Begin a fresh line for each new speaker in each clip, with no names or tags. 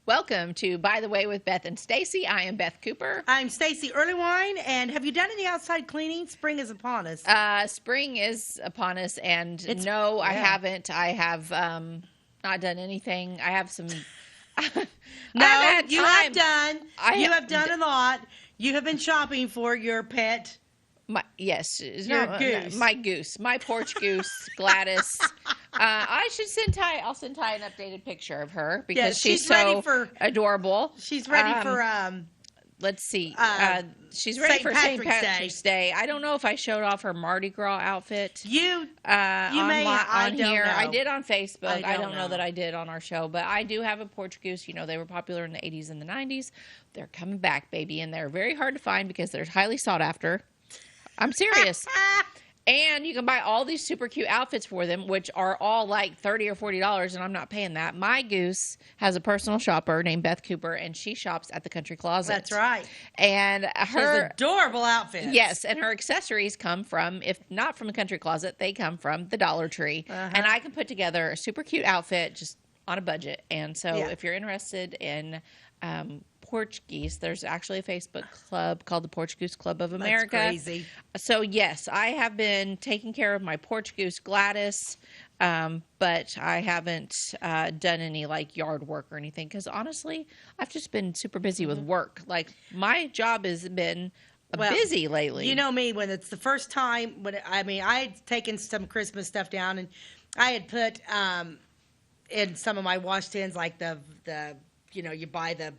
Welcome to By the Way with Beth and Stacey. I am Beth Cooper.
I'm Stacey Earlywine, and have you done any outside cleaning? Spring is upon us.
Spring is upon us, and I
yeah.
haven't. I have not done anything. I have some.
No, you have done. You have done a lot. You have been shopping for your pet.
Goose. My goose, my porch goose, Gladys. I'll send Ty an updated picture of her because she's so adorable.
She's ready for
let's see. She's ready for St. Patrick's Day. I don't know if I showed off her Mardi Gras outfit.
You may. I don't know.
I did on Facebook. I don't know that I did on our show, but I do have a porch goose. You know, they were popular in the 80s and the 90s. They're coming back, baby, and they're very hard to find because they're highly sought after. I'm serious. And you can buy all these super cute outfits for them, which are all like $30 or $40, and I'm not paying that. My goose has a personal shopper named Beth Cooper, and she shops at the Country Closet.
That's right.
And
she has adorable outfits.
Yes, and her accessories come from, if not from the Country Closet, they come from the Dollar Tree. And I can put together a super cute outfit just on a budget. And so if you're interested in porch geese, there's actually a Facebook club called the Porch Goose Club of America.
That's crazy.
So yes, I have been taking care of my porch goose Gladys, but I haven't done any like yard work or anything because honestly, I've just been super busy with work. Like my job has been busy lately.
You know me, when it's the first time I had taken some Christmas stuff down and I had put in some of my wash tins like the you buy the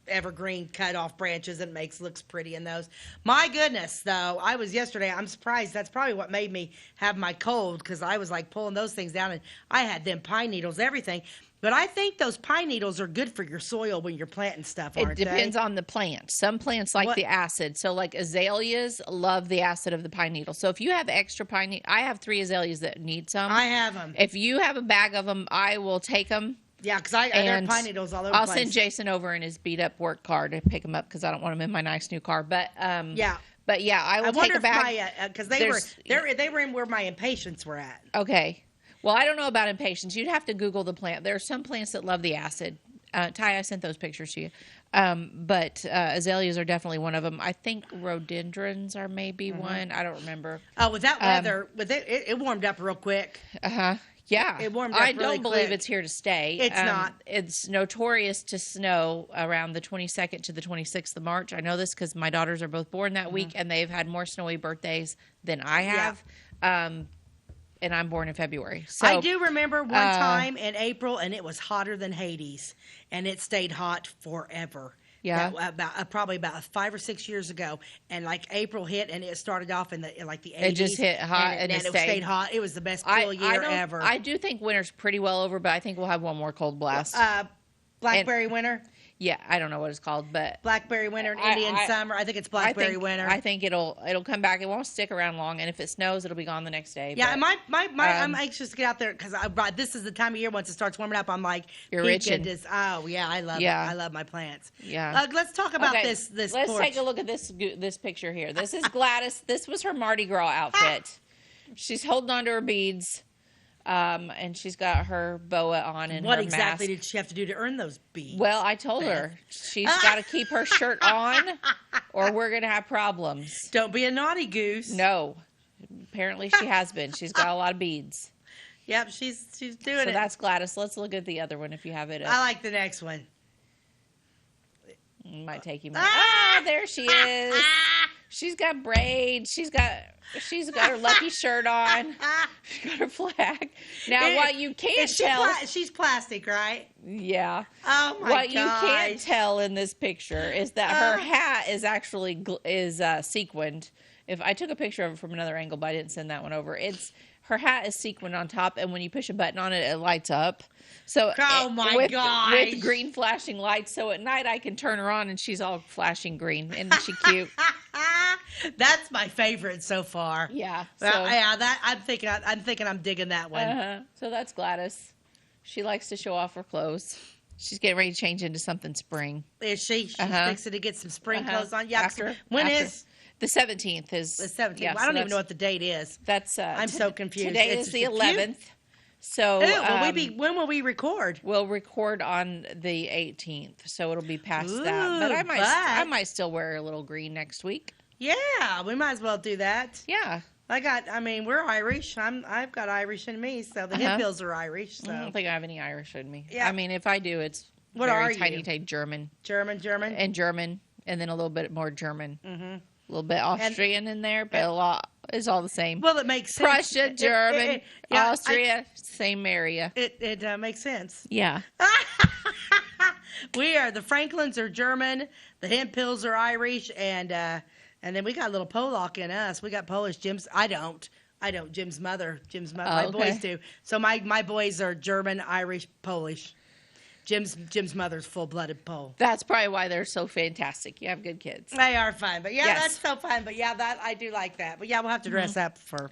evergreen cut off branches and looks pretty in those. My goodness, though, I'm surprised. That's probably what made me have my cold because I was like pulling those things down and I had them pine needles, everything. But I think those pine needles are good for your soil when you're planting stuff, aren't
they? It depends on the plant. Some plants like the acid. So like azaleas love the acid of the pine needle. So if you have extra pine needle, I have 3 azaleas that need some.
I have them.
If you have a bag of them, I will take them.
Yeah, because there are pine needles all over the place.
I'll send Jason over in his beat-up work car to pick them up because I don't want them in my nice new car. But I will take a bag.
Because they were in where my impatiens were at.
Okay. Well, I don't know about impatiens. You'd have to Google the plant. There are some plants that love the acid. Ty, I sent those pictures to you. But azaleas are definitely one of them. I think rhododendrons are maybe one. I don't remember.
Oh, with that weather, it warmed up real quick.
Yeah,
it warmed up
I don't believe it's here to stay.
It's not.
It's notorious to snow around the 22nd to the 26th of March. I know this because my daughters are both born that week, and they've had more snowy birthdays than I have. And I'm born in February. So
I do remember one time in April, and it was hotter than Hades, and it stayed hot forever.
Yeah,
probably about 5 or 6 years ago, and like April hit, and it started off in the 80s.
It just hit hot, and it
stayed hot. It was the best cool year ever.
I do think winter's pretty well over, but I think we'll have one more cold blast.
Blackberry winter.
Yeah, I don't know what it's called, but
Blackberry winter and Indian summer. I think it's blackberry winter.
I think it'll come back. It won't stick around long, and if it snows, it'll be gone the next day.
Yeah, but, I'm anxious to get out there because this is the time of year once it starts warming up. I'm like,
you're itching.
I love it. I love my plants.
Yeah.
Let's talk about this.
Let's
porch.
take a look at this picture here. This is Gladys. This was her Mardi Gras outfit. She's holding on to her beads. And she's got her boa on and
what
her
exactly
mask.
did she have to do to earn those beads?
Well, I told her she's got to keep her shirt on or we're going to have problems.
Don't be a naughty goose.
No. Apparently she has been. She's got a lot of beads.
Yep, she's doing it.
So that's Gladys. Let's look at the other one if you have it up.
I like the next one.
It might take you a minute. There she is. She's got braids. She's got her lucky shirt on. She's got her flag. Now, what you can't tell...
she's plastic, right?
Yeah.
Oh, my
What you can't tell in this picture is that her hat is actually sequined. If I took a picture of it from another angle, but I didn't send that one over. Her hat is sequined on top, and when you push a button on it, it lights up. So with green flashing lights. So at night I can turn her on, and she's all flashing green. Isn't she cute?
That's my favorite so far.
Yeah.
So, I'm thinking I'm digging that one.
So that's Gladys. She likes to show off her clothes. She's getting ready to change into something spring.
Is she? She's fixing to get some spring clothes on. Yeah. The
17th is
the 17th.
Yeah,
I don't even know what the date is.
That's
I'm so confused.
Today is the 11th. So,
when will we record?
We'll record on the 18th, so it'll be past
Ooh,
that. But I might still wear a little green next week.
Yeah, we might as well do that.
Yeah.
We're Irish. I've got Irish in me, so the Hemp Hills are Irish. So
I don't think I have any Irish in me.
Yeah.
I mean, if I do, it's
what
very
are
tiny,
you?
tiny German.
German,
and then a little bit more German.
Mm-hmm.
A little bit Austrian in there, but a lot is all the same.
Well, it makes sense.
Prussia, German, Austria, same area.
It makes sense.
Yeah.
The Franklins are German, the Hemp Hills are Irish, and then we got a little Polak in us. We got Polish. I don't. Jim's mother. My boys do. So my boys are German, Irish, Polish. Jim's mother's full-blooded Pole.
That's probably why they're so fantastic. You have good kids.
They are fun, but
Yes.
that's so fun. But that I do like that. But we'll have to dress up for.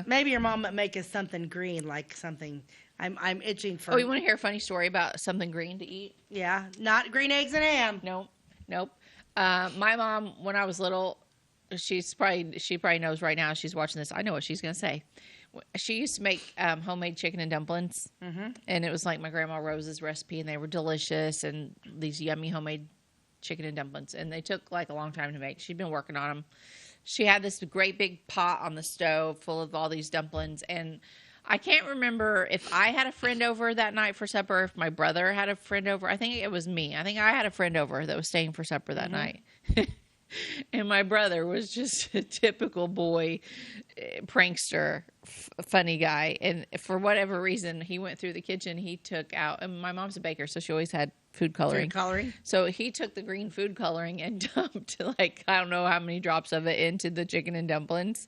Maybe your mom might make us something green, like something. I'm itching for.
Oh, you want to hear a funny story about something green to eat?
Yeah, not green eggs and ham.
Nope. My mom, when I was little, she probably knows right now. She's watching this. I know what she's gonna say. She used to make homemade chicken and dumplings, and it was like my grandma Rose's recipe, and they were delicious, and these yummy homemade chicken and dumplings, and they took like a long time to make. She'd been working on them. She had this great big pot on the stove full of all these dumplings, and I can't remember if I had a friend over that night for supper, or if my brother had a friend over. I think it was me. I think I had a friend over that was staying for supper that night. And my brother was just a typical boy prankster, funny guy. And for whatever reason, he went through the kitchen. He took out, and my mom's a baker, so she always had food coloring. So he took the green food coloring and dumped like, I don't know how many drops of it into the chicken and dumplings.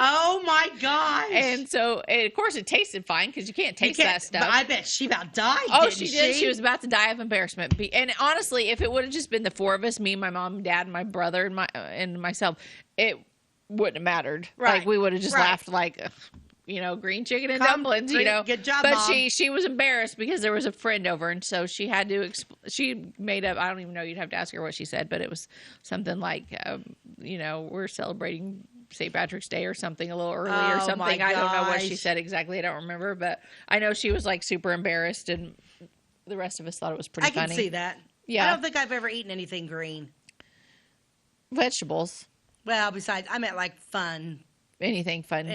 Oh my gosh!
And so, of course, it tasted fine because you can't taste that stuff.
But I bet she about died.
Oh, she did. She was about to die of embarrassment. And honestly, if it would have just been the four of us, me, my mom, dad, and my brother, and myself, it wouldn't have mattered.
Right.
Like we would have just laughed like, green chicken and dumplings.
Good job,
but
Mom.
she was embarrassed because there was a friend over, and so she had to. She made up. I don't even know. You'd have to ask her what she said, but it was something like, we're celebrating St. Patrick's Day or something a little early or something. I don't know what she said exactly. I don't remember, but I know she was like super embarrassed, and the rest of us thought it was pretty funny.
I can see that.
Yeah.
I don't think I've ever eaten anything green.
Vegetables.
Well, besides, I meant like fun.
Anything fun.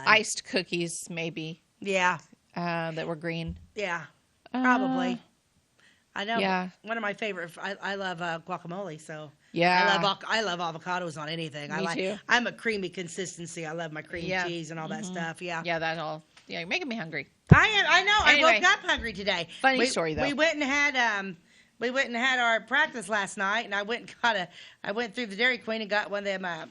Iced cookies, maybe.
Yeah.
That were green.
Yeah. Probably. I know.
Yeah.
One of my favorite. I love guacamole. So.
Yeah.
I love avocados on anything.
Me too.
I'm a creamy consistency. I love my cream cheese and all that stuff. Yeah.
Yeah, that all. Yeah, you're making me hungry.
I know.
Anyway,
I woke up hungry today.
Funny story though.
We went and had our practice last night, and I went through the Dairy Queen and got one of them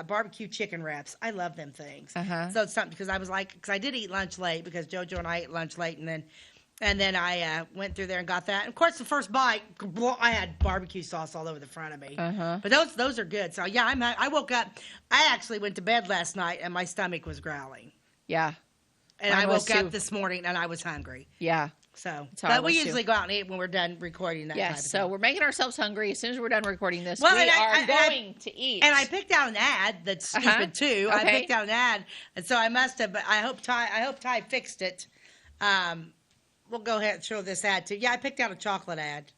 barbecue chicken wraps. I love them things. So it's something because I did eat lunch late because JoJo and I ate lunch late, and then I went through there and got that. And of course, the first bite, I had barbecue sauce all over the front of me. But those are good. So yeah, I woke up. I actually went to bed last night, and my stomach was growling.
Yeah.
And I woke up this morning, and I was hungry.
Yeah.
So, but we usually go out and eat when we're done recording that.
Yes, so we're making ourselves hungry. As soon as we're done recording this, we are going to eat.
And I picked out an ad that's stupid too. Okay. I picked out an ad, and so I must have. But I hope Ty fixed it. We'll go ahead and show this ad too. Yeah, I picked out a chocolate ad.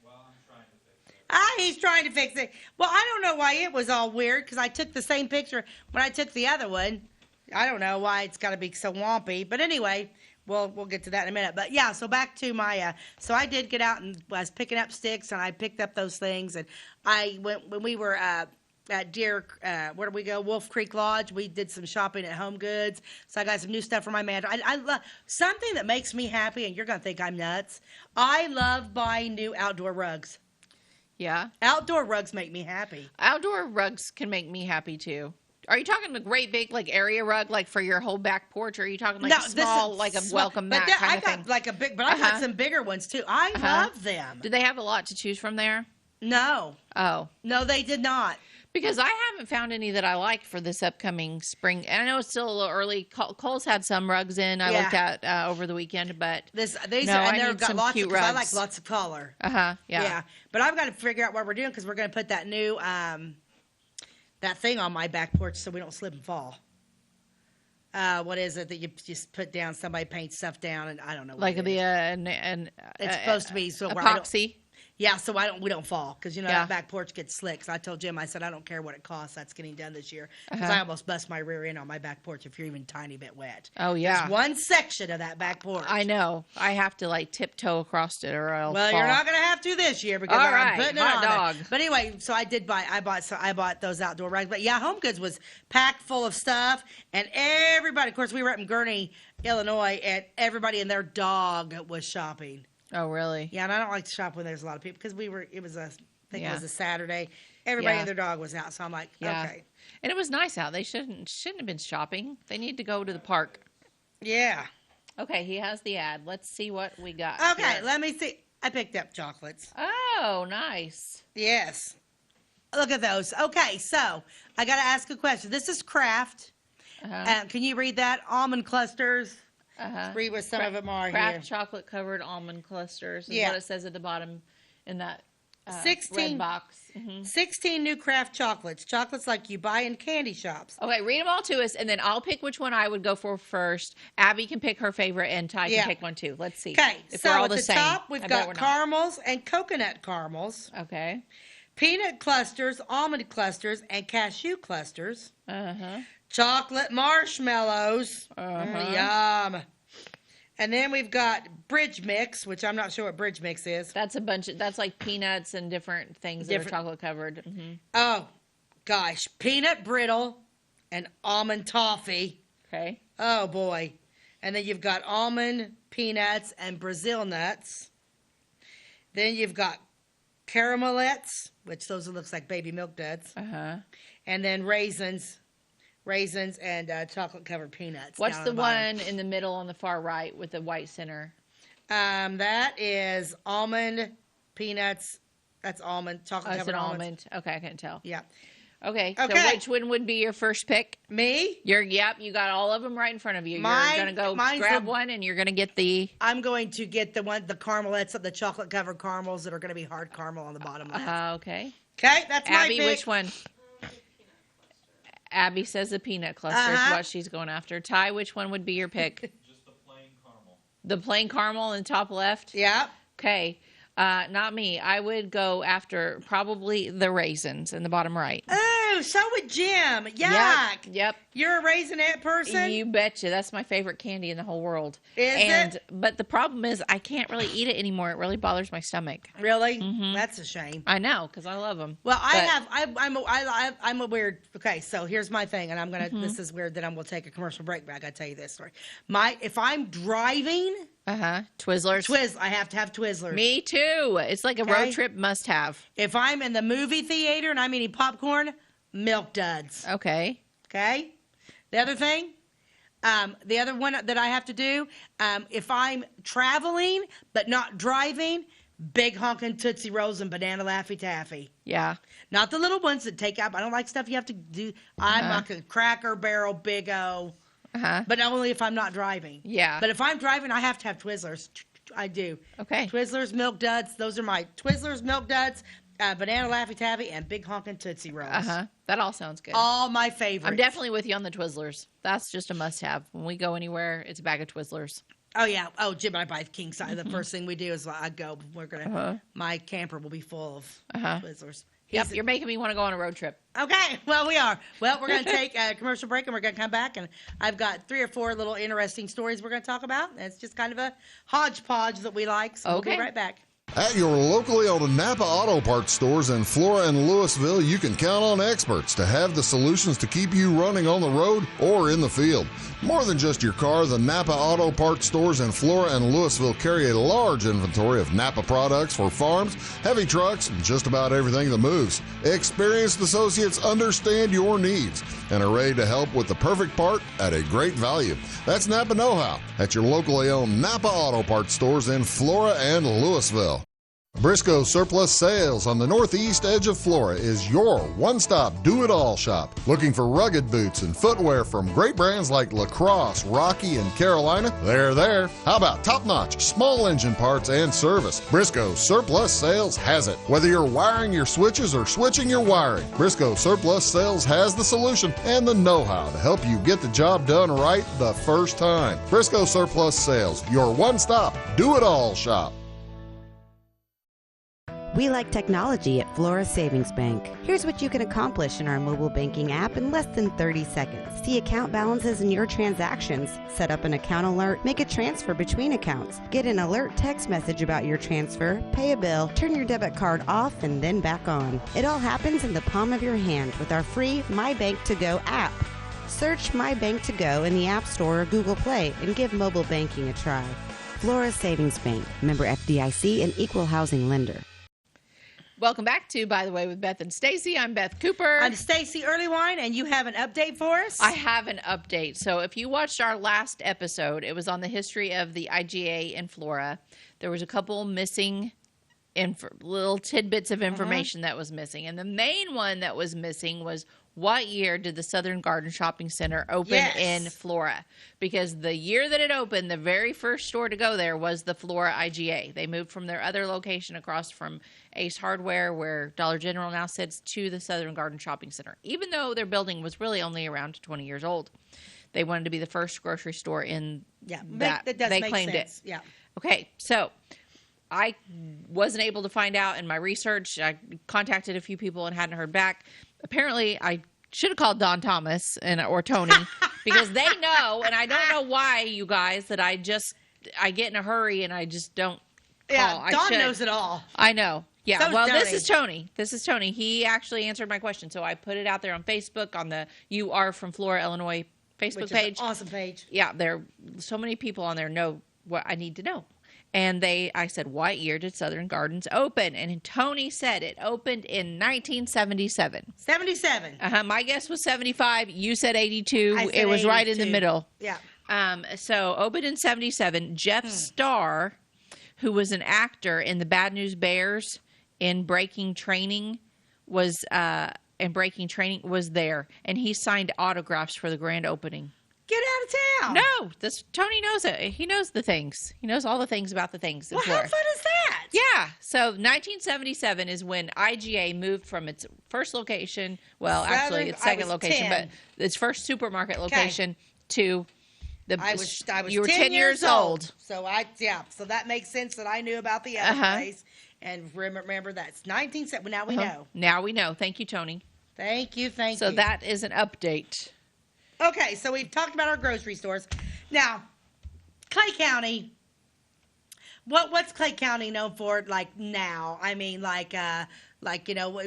Well, I'm trying to fix it.
He's trying to fix it. Well, I don't know why it was all weird because I took the same picture when I took the other one. I don't know why it's got to be so wompy, but anyway. We'll get to that in a minute. But yeah, so back to my, so I did get out and was picking up sticks, and I picked up those things. And I went, when we were at where did we go? Wolf Creek Lodge. We did some shopping at Home Goods. So I got some new stuff for my man. I love something that makes me happy, and you're going to think I'm nuts. I love buying new outdoor rugs.
Yeah.
Outdoor rugs make me happy.
Outdoor rugs can make me happy too. Are you talking a great big like area rug like for your whole back porch, or are you talking like a small like a welcome mat kind of thing?
I got like a big, but I got some bigger ones too. I love them.
Did they have a lot to choose from there?
No.
Oh.
No, they did not.
Because I haven't found any that I like for this upcoming spring. And I know it's still a little early. Cole's had some rugs in I looked at over the weekend, but
they've
got
some
lots
cute rugs. I like lots of color.
Yeah.
But I've got to figure out what we're doing because we're going to put that new that thing on my back porch so we don't slip and fall. what is it that you just put down? Somebody paints stuff down, and I don't know. What
Like
it
the
is. It's supposed to be so where
epoxy.
Yeah, so we don't fall because
Yeah.
that back porch gets slick. So I told Jim, I said I don't care what it costs. That's getting done this year because I almost bust my rear end on my back porch if you're even a tiny bit wet.
Oh yeah.
There's one section of that back porch.
I know. I have to like tiptoe across it or I'll
Well,
fall.
you're not gonna have to this year because
All
I'm
right,
putting it
hot
on
dog.
there. But anyway, so I bought those outdoor rugs. But yeah, Home Goods was packed full of stuff, and everybody. Of course, we were up in Gurney, Illinois, and everybody and their dog was shopping.
Oh really?
Yeah, and I don't like to shop when there's a lot of people because it was I think it
Yeah.
was a Saturday. Everybody
Yeah.
and their dog was out, so I'm like,
Yeah.
okay.
And it was nice out. They shouldn't have been shopping. They need to go to the park.
Yeah.
Okay, he has the ad. Let's see what we got.
Okay,
here.
let me see. I picked up chocolates.
Oh, nice.
Yes. Look at those. Okay, so I got to ask a question. This is Kraft. Can you read that? Almond clusters. Read what some of them are
Kraft
here.
chocolate covered almond clusters is
Yeah.
what it says at the bottom in that
16
red box.
16 new Kraft chocolates. Chocolates like you buy in candy shops.
Okay, read them all to us, and then I'll pick which one I would go for first. Abby can pick her favorite, and Ty
Yeah.
can pick one too. Let's see.
Okay,
if
so
we're all
at the
same.
top we've
I bet
got
we're not.
caramels and coconut caramels,
Okay.
peanut clusters, almond clusters, and cashew clusters.
Uh-huh.
Chocolate marshmallows. Yum. And then we've got bridge mix, which I'm not sure what bridge mix is.
That's that's like peanuts and different things that are chocolate covered.
Oh, gosh. Peanut brittle and almond toffee.
Okay.
Oh, boy. And then you've got almond peanuts and Brazil nuts. Then you've got caramelettes, which those looks like baby milk duds.
Uh-huh.
And then raisins and chocolate covered peanuts.
What's
down
the
on bottom.
one in the middle on the far right with the white center?
That is almond peanuts. That's almond, chocolate
Oh, it's
covered
an
almonds.
almond. Okay, I couldn't tell.
Yeah.
Okay.
Okay.
So which one would be your first pick?
Me?
Yep, you got all of them right in front of you. You're gonna go
mine's
grab
the-
one, and you're gonna get the.
I'm going to get the caramelettes, the chocolate covered caramels that are going to be hard caramel on the bottom left.
Okay.
Okay, that's my
Abby,
pick.
which one? Abby says the peanut cluster is what she's going after. Ty, which one would be your pick?
Just the plain caramel.
The plain caramel in the top left?
Yeah.
Okay. Not me. I would go after probably the raisins in the bottom right.
Oh, so would Jim. Yuck.
Yep.
You're a raisinette person?
You betcha. That's my favorite candy in the whole world.
Is it?
But the problem is I can't really eat it anymore. It really bothers my stomach.
Really? That's a shame.
I know, because I love them.
Well, I'm a weird. Okay, so here's my thing, and I'm gonna. This is weird that I'm gonna take a commercial break, but I gotta tell you this story. If I'm driving,
Twizzlers.
I have to have Twizzlers.
Me too. It's like a
Okay.
road trip must have.
If I'm in the movie theater and I'm eating popcorn, Milk Duds.
Okay.
Okay. The other thing, the other one that I have to do, if I'm traveling but not driving, big honkin' Tootsie Rolls and banana Laffy Taffy.
Yeah.
Not the little ones that take out. I don't like stuff you have to do. I'm like a Cracker Barrel Big O, but only if I'm not driving.
Yeah.
But if I'm driving, I have to have Twizzlers. I do.
Okay.
Twizzlers, Milk Duds. Those are my Twizzlers, Milk Duds, banana Laffy Taffy, and big honkin' Tootsie Rolls.
That all sounds good.
All my favorites.
I'm definitely with you on the Twizzlers. That's just a must have. When we go anywhere, it's a bag of Twizzlers.
Oh, yeah. Oh, Jim and I buy the king size. The first thing we do is I go, my camper will be full of Twizzlers.
Yep, you're making me want to go on a road trip.
Okay, well, we are. Well, we're going to take a commercial break, and we're going to come back, and I've got 3 or 4 little interesting stories we're going to talk about. And it's just kind of a hodgepodge that we like, so we'll be right back.
At your locally owned Napa Auto Parts stores in Flora and Louisville, you can count on experts to have the solutions to keep you running on the road or in the field. More than just your car, the Napa Auto Parts stores in Flora and Louisville carry a large inventory of Napa products for farms, heavy trucks, and just about everything that moves. Experienced associates understand your needs and are ready to help with the perfect part at a great value. That's Napa Know-How at your locally owned Napa Auto Parts stores in Flora and Louisville. Briscoe Surplus Sales on the northeast edge of Flora is your one-stop do-it-all shop. Looking for rugged boots and footwear from great brands like Lacrosse, Rocky, and Carolina? They're there. How about top-notch small engine parts and service? Briscoe Surplus Sales has it. Whether you're wiring your switches or switching your wiring, Briscoe Surplus Sales has the solution and the know-how to help you get the job done right the first time. Briscoe Surplus Sales, your one-stop do-it-all shop.
We like technology at Flora Savings Bank. Here's what you can accomplish in our mobile banking app in less than 30 seconds. See account balances in your transactions, set up an account alert, make a transfer between accounts, get an alert text message about your transfer, pay a bill, turn your debit card off and then back on. It all happens in the palm of your hand with our free My Bank to Go app. Search My Bank to Go in the App Store or Google Play and give mobile banking a try. Flora Savings Bank, member FDIC, and equal housing lender.
Welcome back to By the Way with Beth and Stacey. I'm Beth Cooper.
I'm Stacey Earlywine, and you have an update for us?
I have an update. So if you watched our last episode, it was on the history of the IGA in Flora. There was a couple missing little tidbits of information that was missing. And the main one that was missing was, what year did the Southern Garden Shopping Center open in Flora? Because the year that it opened, the very first store to go there was the Flora IGA. They moved from their other location across from Ace Hardware, where Dollar General now sits, to the Southern Garden Shopping Center. Even though their building was really only around 20 years old, they wanted to be the first grocery store in that.
That does
they
make
claimed
sense.
it.
Yeah.
Okay, so I wasn't able to find out in my research. I contacted a few people and hadn't heard back. Apparently, I should have called Don Thomas or Tony because they know, and I don't know why, you guys, that I get in a hurry and I just don't call.
Yeah, Don knows it all.
I know. Yeah,
So
well,
Tony.
This is Tony. He actually answered my question, so I put it out there on Facebook on the You Are From Flora, Illinois Facebook page.
Is an awesome page.
Yeah, there so many people on there know what I need to know. And I said, what year did Southern Gardens open? And Tony said it opened in 1977.
77.
My guess was 75. You said 82.
I said
It was right in the
82.
middle.
Yeah.
So opened in 77. Jeff Starr, who was an actor in the Bad News Bears in Breaking Training, was there, and he signed autographs for the grand opening.
Get out of town.
No, Tony knows it. He knows the things. He knows all the things about the things.
Well, how fun is that?
Yeah. So 1977 is when IGA moved from its first location, actually its second location,
10.
but its first supermarket location to the.
I was
you were 10 years old.
So so that makes sense that I knew about the other place. And remember that's 1970. Now we know.
Now we know. Thank you, Tony.
Thank you.
So that is an update.
Okay, so we've talked about our grocery stores. Now, Clay County, what's Clay County known for, like, now? I mean,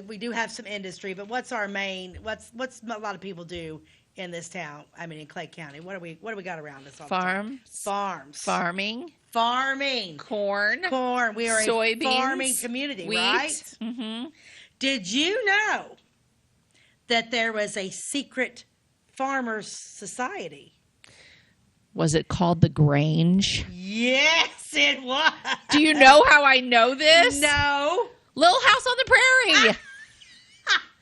we do have some industry, but what's our main, what's a lot of people do in this town? I mean, in Clay County, what do we got around us all the time? Farms. Farming. Corn. We are
soybeans,
a farming community,
wheat.
Right?
Mm-hmm.
Did you know that there was a secret Farmers Society?
Was it called the Grange?
Yes, it was.
Do you know how I know this?
No.
Little House on the Prairie.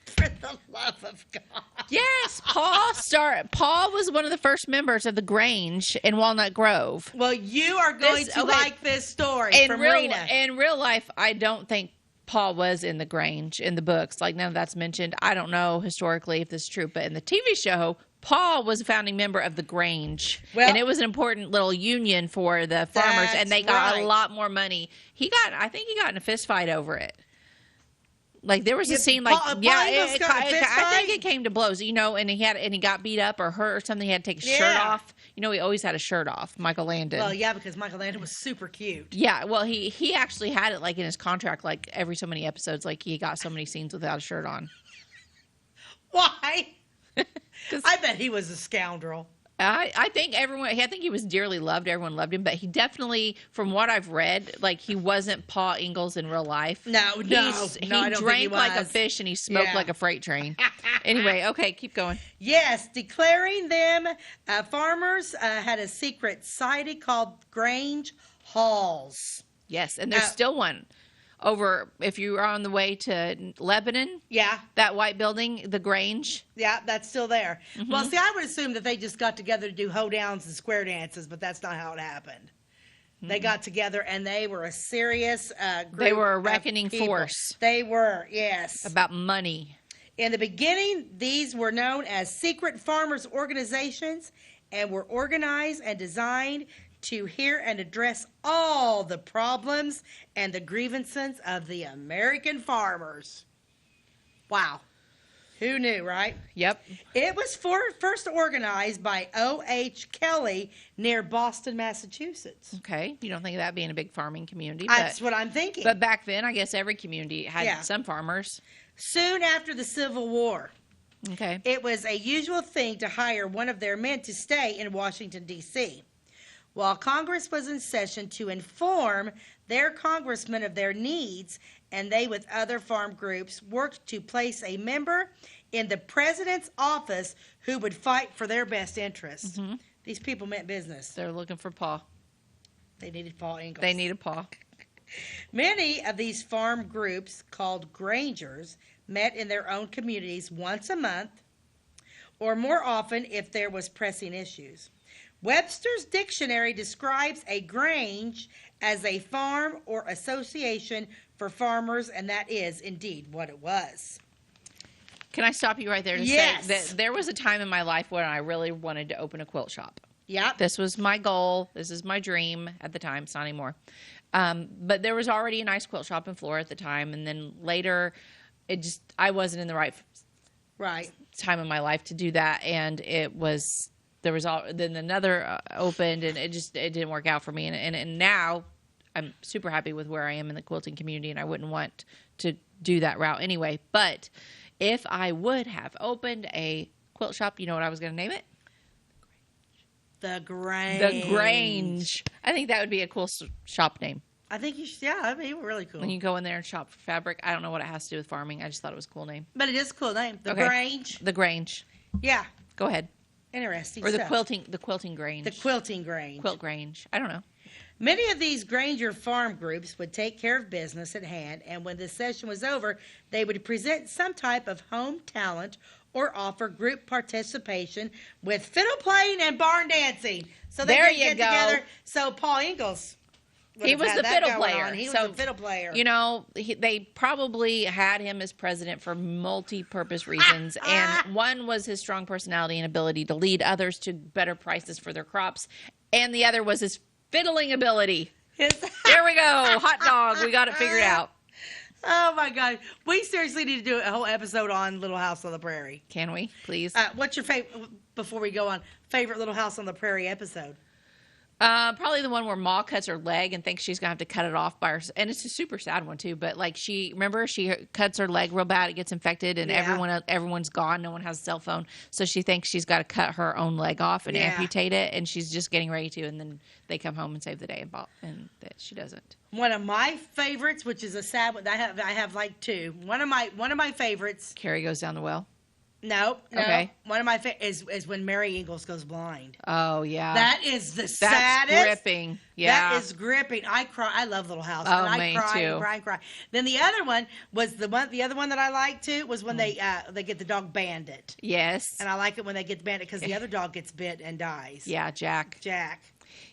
For the love of God.
Yes, Paul was one of the first members of the Grange in Walnut Grove.
Well, you are going to like this story from Rena.
In real life, I don't think Paul was in the Grange in the books. Like, none of that's mentioned. I don't know historically if this is true, but in the TV show, Paul was a founding member of the Grange, and it was an important little union for the farmers, and they got a lot more money. I think he got in a fist fight over it. Like, there was a scene, like, I think it came to blows, and he got beat up or hurt or something. He had to take his shirt off. He always had a shirt off, Michael Landon.
Well, yeah, because Michael Landon was super cute.
Yeah, well, he actually had it, like, in his contract, like, every so many episodes, like, he got so many scenes without a shirt on.
Why? I bet he was a scoundrel.
I think he was dearly loved. Everyone loved him, but he definitely, from what I've read, like, he wasn't Paul Ingalls in real life.
He
I don't think drank like a fish and he smoked like a freight train. Anyway, okay, keep going.
Yes, declaring them farmers had a secret society called Grange Halls.
Yes, and there's still one. over, if you are on the way to Lebanon,
Yeah.
that white building, the Grange.
Yeah, that's still there. Well, see, I would assume that they just got together to do hoedowns and square dances, but that's not how it happened. They got together and they were a serious group.
They were a
of
reckoning
people.
force.
They were, yes.
About money.
In the beginning, these were known as secret farmers organizations and were organized and designed to hear and address all the problems and the grievances of the American farmers. Wow. Who knew, right?
Yep.
It was first organized by O.H. Kelly near Boston, Massachusetts.
Okay. You don't think of that being a big farming community.
That's what I'm thinking.
But back then, I guess every community had
Yeah.
some farmers.
Soon after the Civil War,
Okay.
it was a usual thing to hire one of their men to stay in Washington, D.C. While Congress was in session to inform their congressmen of their needs, and they, with other farm groups, worked to place a member in the president's office who would fight for their best interests. These people meant business.
They're looking for Paul.
They needed Paul Ingalls.
They need a Paul.
Many of these farm groups, called Grangers, met in their own communities once a month or more often if there was pressing issues. Webster's dictionary describes a grange as a farm or association for farmers, and that is indeed what it was.
Can I stop you right there to
Yes.
say that there was a time in my life when I really wanted to open a quilt shop.
Yep.
This was my goal. This is my dream at the time. It's not anymore. But there was already a nice quilt shop in Florida at the time. And then later, I wasn't in the right time in my life to do that. And then another opened and it didn't work out for me. And now I'm super happy with where I am in the quilting community and I wouldn't want to do that route anyway. But if I would have opened a quilt shop, you know what I was going to name it?
The Grange.
The Grange. I think that would be a cool shop name.
I think you should, yeah, that'd be really cool.
When you go in there and shop for fabric, I don't know what it has to do with farming. I just thought it was a cool name.
But it is a cool name. The
Okay.
Grange.
The Grange.
Yeah.
Go ahead.
Interesting
Or the
stuff.
quilting Grange.
The quilting Grange.
Quilt Grange. I don't know.
Many of these Granger farm groups would take care of business at hand, and when the session was over, they would present some type of home talent or offer group participation with fiddle playing and barn dancing. So they
There
could
you
get
go.
together. So Paul Ingalls.
He was the fiddle player.
He was
So,
the fiddle player.
You know, they probably had him as president for multi-purpose reasons, and one was his strong personality and ability to lead others to better prices for their crops, and the other was his fiddling ability. There we go. Hot dog. We got it figured out.
Oh, my God. We seriously need to do a whole episode on Little House on the Prairie.
Can we, please?
What's your favorite, before we go on, favorite Little House on the Prairie episode?
Probably the one where Ma cuts her leg and thinks she's gonna have to cut it off by herself, and it's a super sad one too. But like she cuts her leg real bad, it gets infected, and
Yeah.
everyone's gone. No one has a cell phone, so she thinks she's got to cut her own leg off and amputate it, and she's just getting ready to. And then they come home and save the day, and that she doesn't.
One of my favorites, which is a sad one, I have like two. One of my favorites.
Carrie goes down the well.
No.
Okay.
One of my is when Mary Ingalls goes blind.
Oh yeah,
That is the
that's
saddest.
gripping. Yeah,
That is gripping. I cry. I love Little House.
Oh,
and I
me
cry
too.
and cry and cry. Then the other one was the other one that I liked too was when they get the dog Bandit.
yes,
And I like it when they get the Bandit because the other dog gets bit and dies.
yeah, Jack.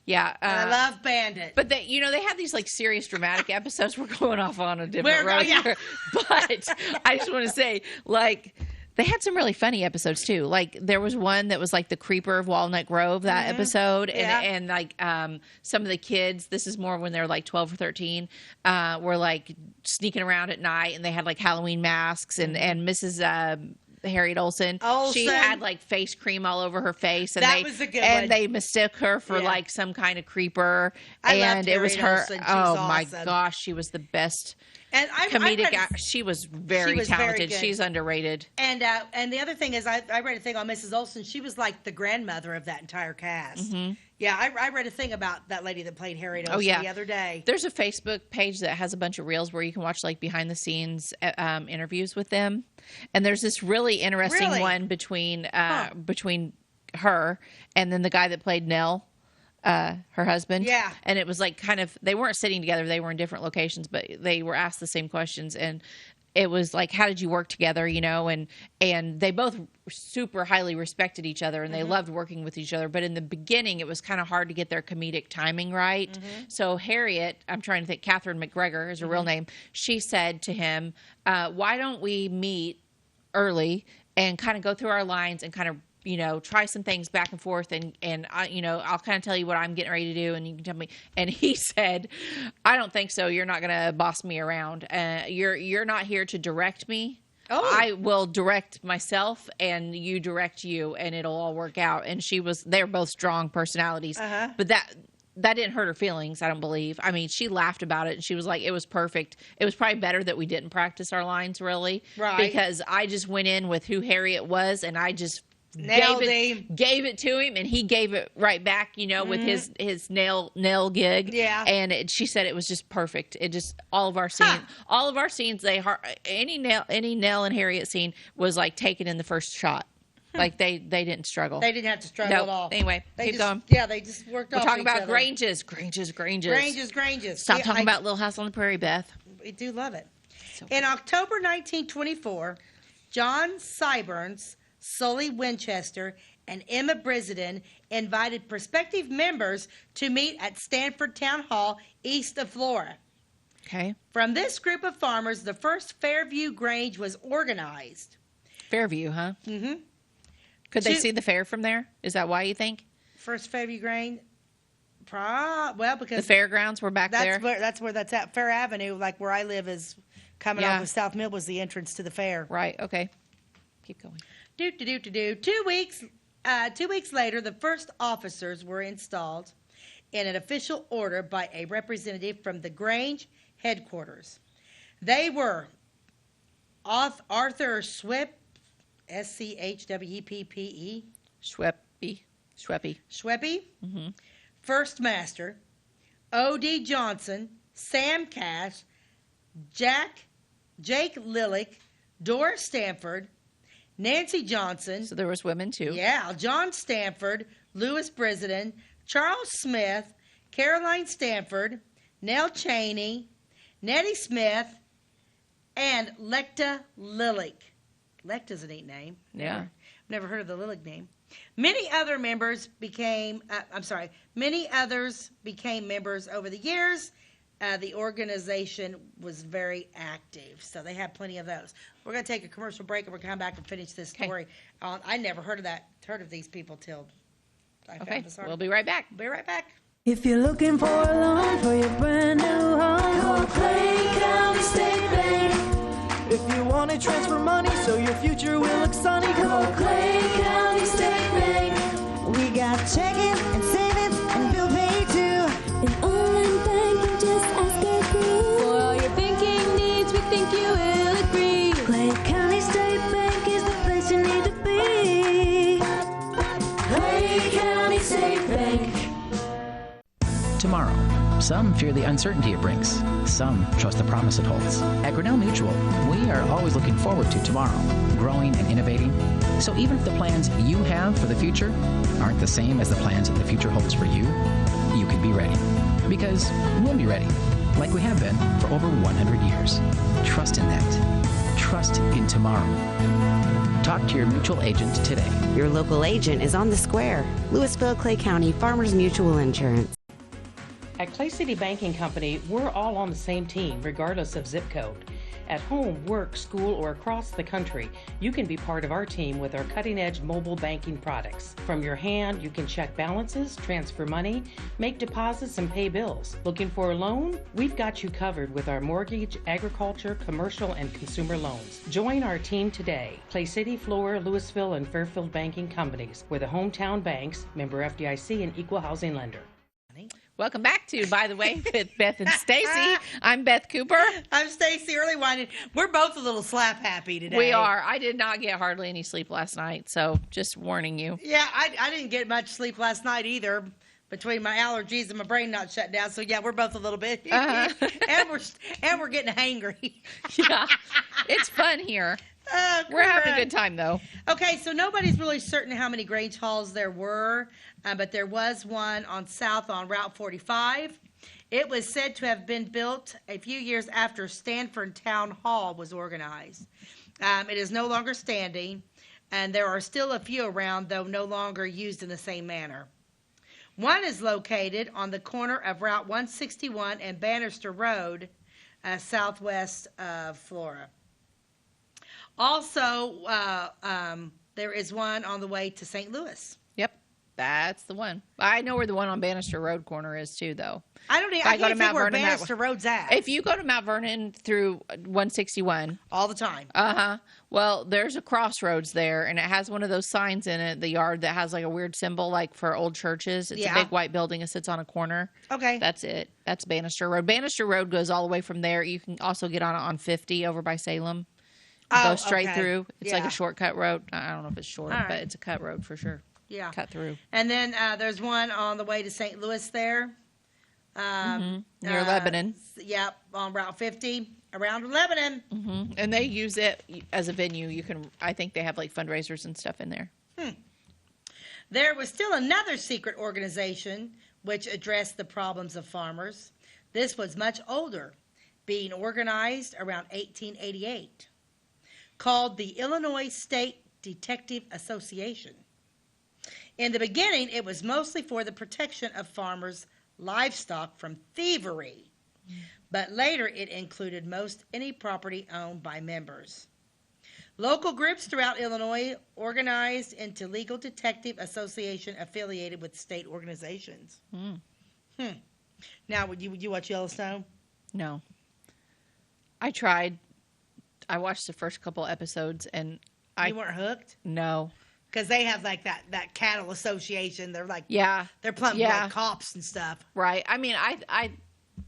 Yeah,
And I love Bandit.
But they had these like serious dramatic episodes. We're going off on a different
We're
road
going- yeah.
here. But I just want to say, like, they had some really funny episodes too. Like there was one that was like the Creeper of Walnut Grove, that episode.
Yeah.
And like some of the kids, this is more when they're like 12 or 13, were like sneaking around at night, and they had like Halloween masks, and Mrs. Harriet Olsen. She had like face cream all over her face, and
That was a good
and
one.
they mistook her for
Yeah.
like some kind of creeper.
I
and
loved
it was
Harriet
her.
Olsen. She
Oh
was
my
awesome.
gosh, she was the best
And I
comedic.
read
She was very
She was very
talented.
good.
She's underrated.
And the other thing is, I read a thing on Mrs. Olsen. She was like the grandmother of that entire cast.
Mm-hmm.
Yeah, I read a thing about that lady that played Harriet Olsen
yeah.
the other day.
There's a Facebook page that has a bunch of reels where you can watch like behind the scenes interviews with them, and there's this really interesting
Really?
one between her and then the guy that played Nell. her husband.
Yeah.
And it was like kind of, they weren't sitting together. They were in different locations, but they were asked the same questions. And it was like, how did you work together, you know? And they both super highly respected each other, and they loved working with each other. But in the beginning, it was kind of hard to get their comedic timing right. So Harriet, I'm trying to think, Catherine McGregor is her real name. She said to him, why don't we meet early and kind of go through our lines and kind of, you know, try some things back and forth, and I, you know, I'll kind of tell you what I'm getting ready to do, and you can tell me. And he said, I don't think so. You're not going to boss me around. You're not here to direct me.
Oh.
I will direct myself, and you direct you, and it'll all work out. And they're both strong personalities, but that didn't hurt her feelings, I don't believe. I mean, she laughed about it, and she was like, it was perfect. It was probably better that we didn't practice our lines, really.
Right.
Because I just went in with who Harriet was, and I just
Nailed
gave it to him, and he gave it right back, you know, with his nail gig.
Yeah.
And she said it was just perfect. It just, all of our scenes, any Nell and Harriet scene was like taken in the first shot. Like they didn't struggle.
They didn't have to struggle at all.
Anyway, keep going.
Yeah, they just worked
We're
off
talking
each
about
other.
Granges.
Granges.
Stop talking about Little House on the Prairie, Beth.
We do love it.
So
In October 1924, John Siburns, Sully Winchester, and Emma Brisden invited prospective members to meet at Stanford Town Hall, east of Flora.
Okay.
From this group of farmers, the first Fairview Grange was organized.
Fairview, huh?
Mm-hmm.
Could they see the fair from there? Is that why you think?
First Fairview Grange? Well, because
The fairgrounds were back there?
that's where that's at. Fair Avenue, like where I live, is coming
Yeah.
off of South Mill, was the entrance to the fair.
Right, okay. Keep going.
2 weeks later, the first officers were installed in an official order by a representative from the Grange headquarters. They were Arthur Schweppe, Schwepppe,
Schweppy.
First Master, O.D. Johnson, Sam Cash, Jake Lillick, Doris Stanford, Nancy Johnson.
So there was women too.
Yeah, John Stanford, Louis Brisden, Charles Smith, Caroline Stanford, Nell Cheney, Nettie Smith, and Lecta Lillick. Lecta's a neat name.
Yeah.
Never heard of the Lillick name. Many others became members over the years. The organization was very active, so they had plenty of those. We're going to take a commercial break, and we're going to come back and finish this story. I never heard of these people till I found this article.
We'll be right back.
Be right back.
If you're looking for a loan for your brand new home, call Clay County State Bank. If you want to transfer money so your future will look sunny, call Clay County State Bank.
We got checking and savings and bill pay too.
An online banking, just ask our crew. For all your banking needs, we think you will agree.
Clay County State Bank is the place you need to be.
Clay County State Bank.
Tomorrow. Some fear the uncertainty it brings. Some trust the promise it holds. At Grinnell Mutual, we are always looking forward to tomorrow, growing and innovating. So even if the plans you have for the future aren't the same as the plans that the future holds for you, you can be ready. Because we'll be ready, like we have been for over 100 years. Trust in that. Trust in tomorrow. Talk to your mutual agent today.
Your local agent is on the square. Louisville, Clay County, Farmers Mutual Insurance.
At Clay City Banking Company, we're all on the same team, regardless of zip code. At home, work, school, or across the country, you can be part of our team with our cutting-edge mobile banking products. From your hand, you can check balances, transfer money, make deposits, and pay bills. Looking for a loan? We've got you covered with our mortgage, agriculture, commercial, and consumer loans. Join our team today. Clay City, Flora, Louisville, and Fairfield Banking Companies. We're the hometown banks, member FDIC, and equal housing lender.
Welcome back to, by the way, with Beth and Stacey. I'm Beth Cooper.
I'm Stacey Earlywine. We're both a little slap happy today.
We are. I did not get hardly any sleep last night, so just warning you.
Yeah, I didn't get much sleep last night either, between my allergies and my brain not shut down. So yeah, we're both a little bit, and we're getting hangry.
Yeah, it's fun here. We're having a
correct.
good time, though.
Okay, so nobody's really certain how many Grange halls there were, but there was one on South on Route 45. It was said to have been built a few years after Stanford Town Hall was organized. It is no longer standing, and there are still a few around, though no longer used in the same manner. One is located on the corner of Route 161 and Bannister Road, southwest of Flora. Also, there is one on the way to St. Louis.
Yep, that's the one. I know where the one on Bannister Road corner is, too, though.
I can't think where Bannister Road's at.
If you go to Mount Vernon through 161.
All the time.
Uh-huh. Well, there's a crossroads there, and it has one of those signs in it, the yard, that has like a weird symbol like for old churches. It's a big white building. It sits on a corner.
Okay.
That's it. That's Bannister Road. Bannister Road goes all the way from there. You can also get on 50 over by Salem. Go straight through. It's like a shortcut road. I don't know if it's short, but it's a cut road for sure.
Yeah.
Cut through.
And then there's one on the way to St. Louis there.
Near Lebanon.
Yep, on Route 50, around Lebanon.
Mm-hmm. And they use it as a venue. I think they have like fundraisers and stuff in there.
There was still another secret organization which addressed the problems of farmers. This was much older, being organized around 1888, called the Illinois State Detective Association. In the beginning, it was mostly for the protection of farmers' livestock from thievery, but later it included most any property owned by members. Local groups throughout Illinois organized into legal detective association affiliated with state organizations. Now, would you watch Yellowstone?
No. I tried. I watched the first couple episodes, and
You weren't hooked?
No.
Because they have like that cattle association. They're like, they're plumb like cops and stuff.
Right. I mean, I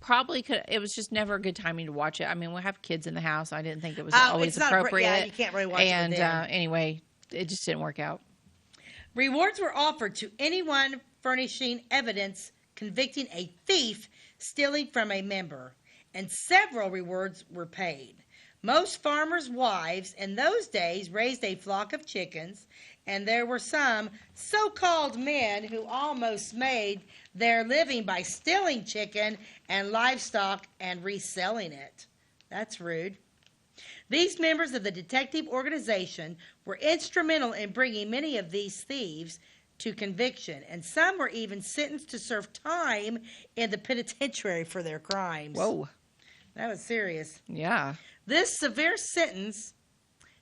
probably could. It was just never a good timing to watch it. I mean, we have kids in the house. I didn't think it was always appropriate.
You can't really watch
it.
And
anyway, it just didn't work out.
Rewards were offered to anyone furnishing evidence convicting a thief stealing from a member, and several rewards were paid. Most farmers' wives in those days raised a flock of chickens, and there were some so-called men who almost made their living by stealing chicken and livestock and reselling it. That's rude. These members of the detective organization were instrumental in bringing many of these thieves to conviction, and some were even sentenced to serve time in the penitentiary for their crimes.
Whoa.
That was serious.
Yeah.
This severe sentence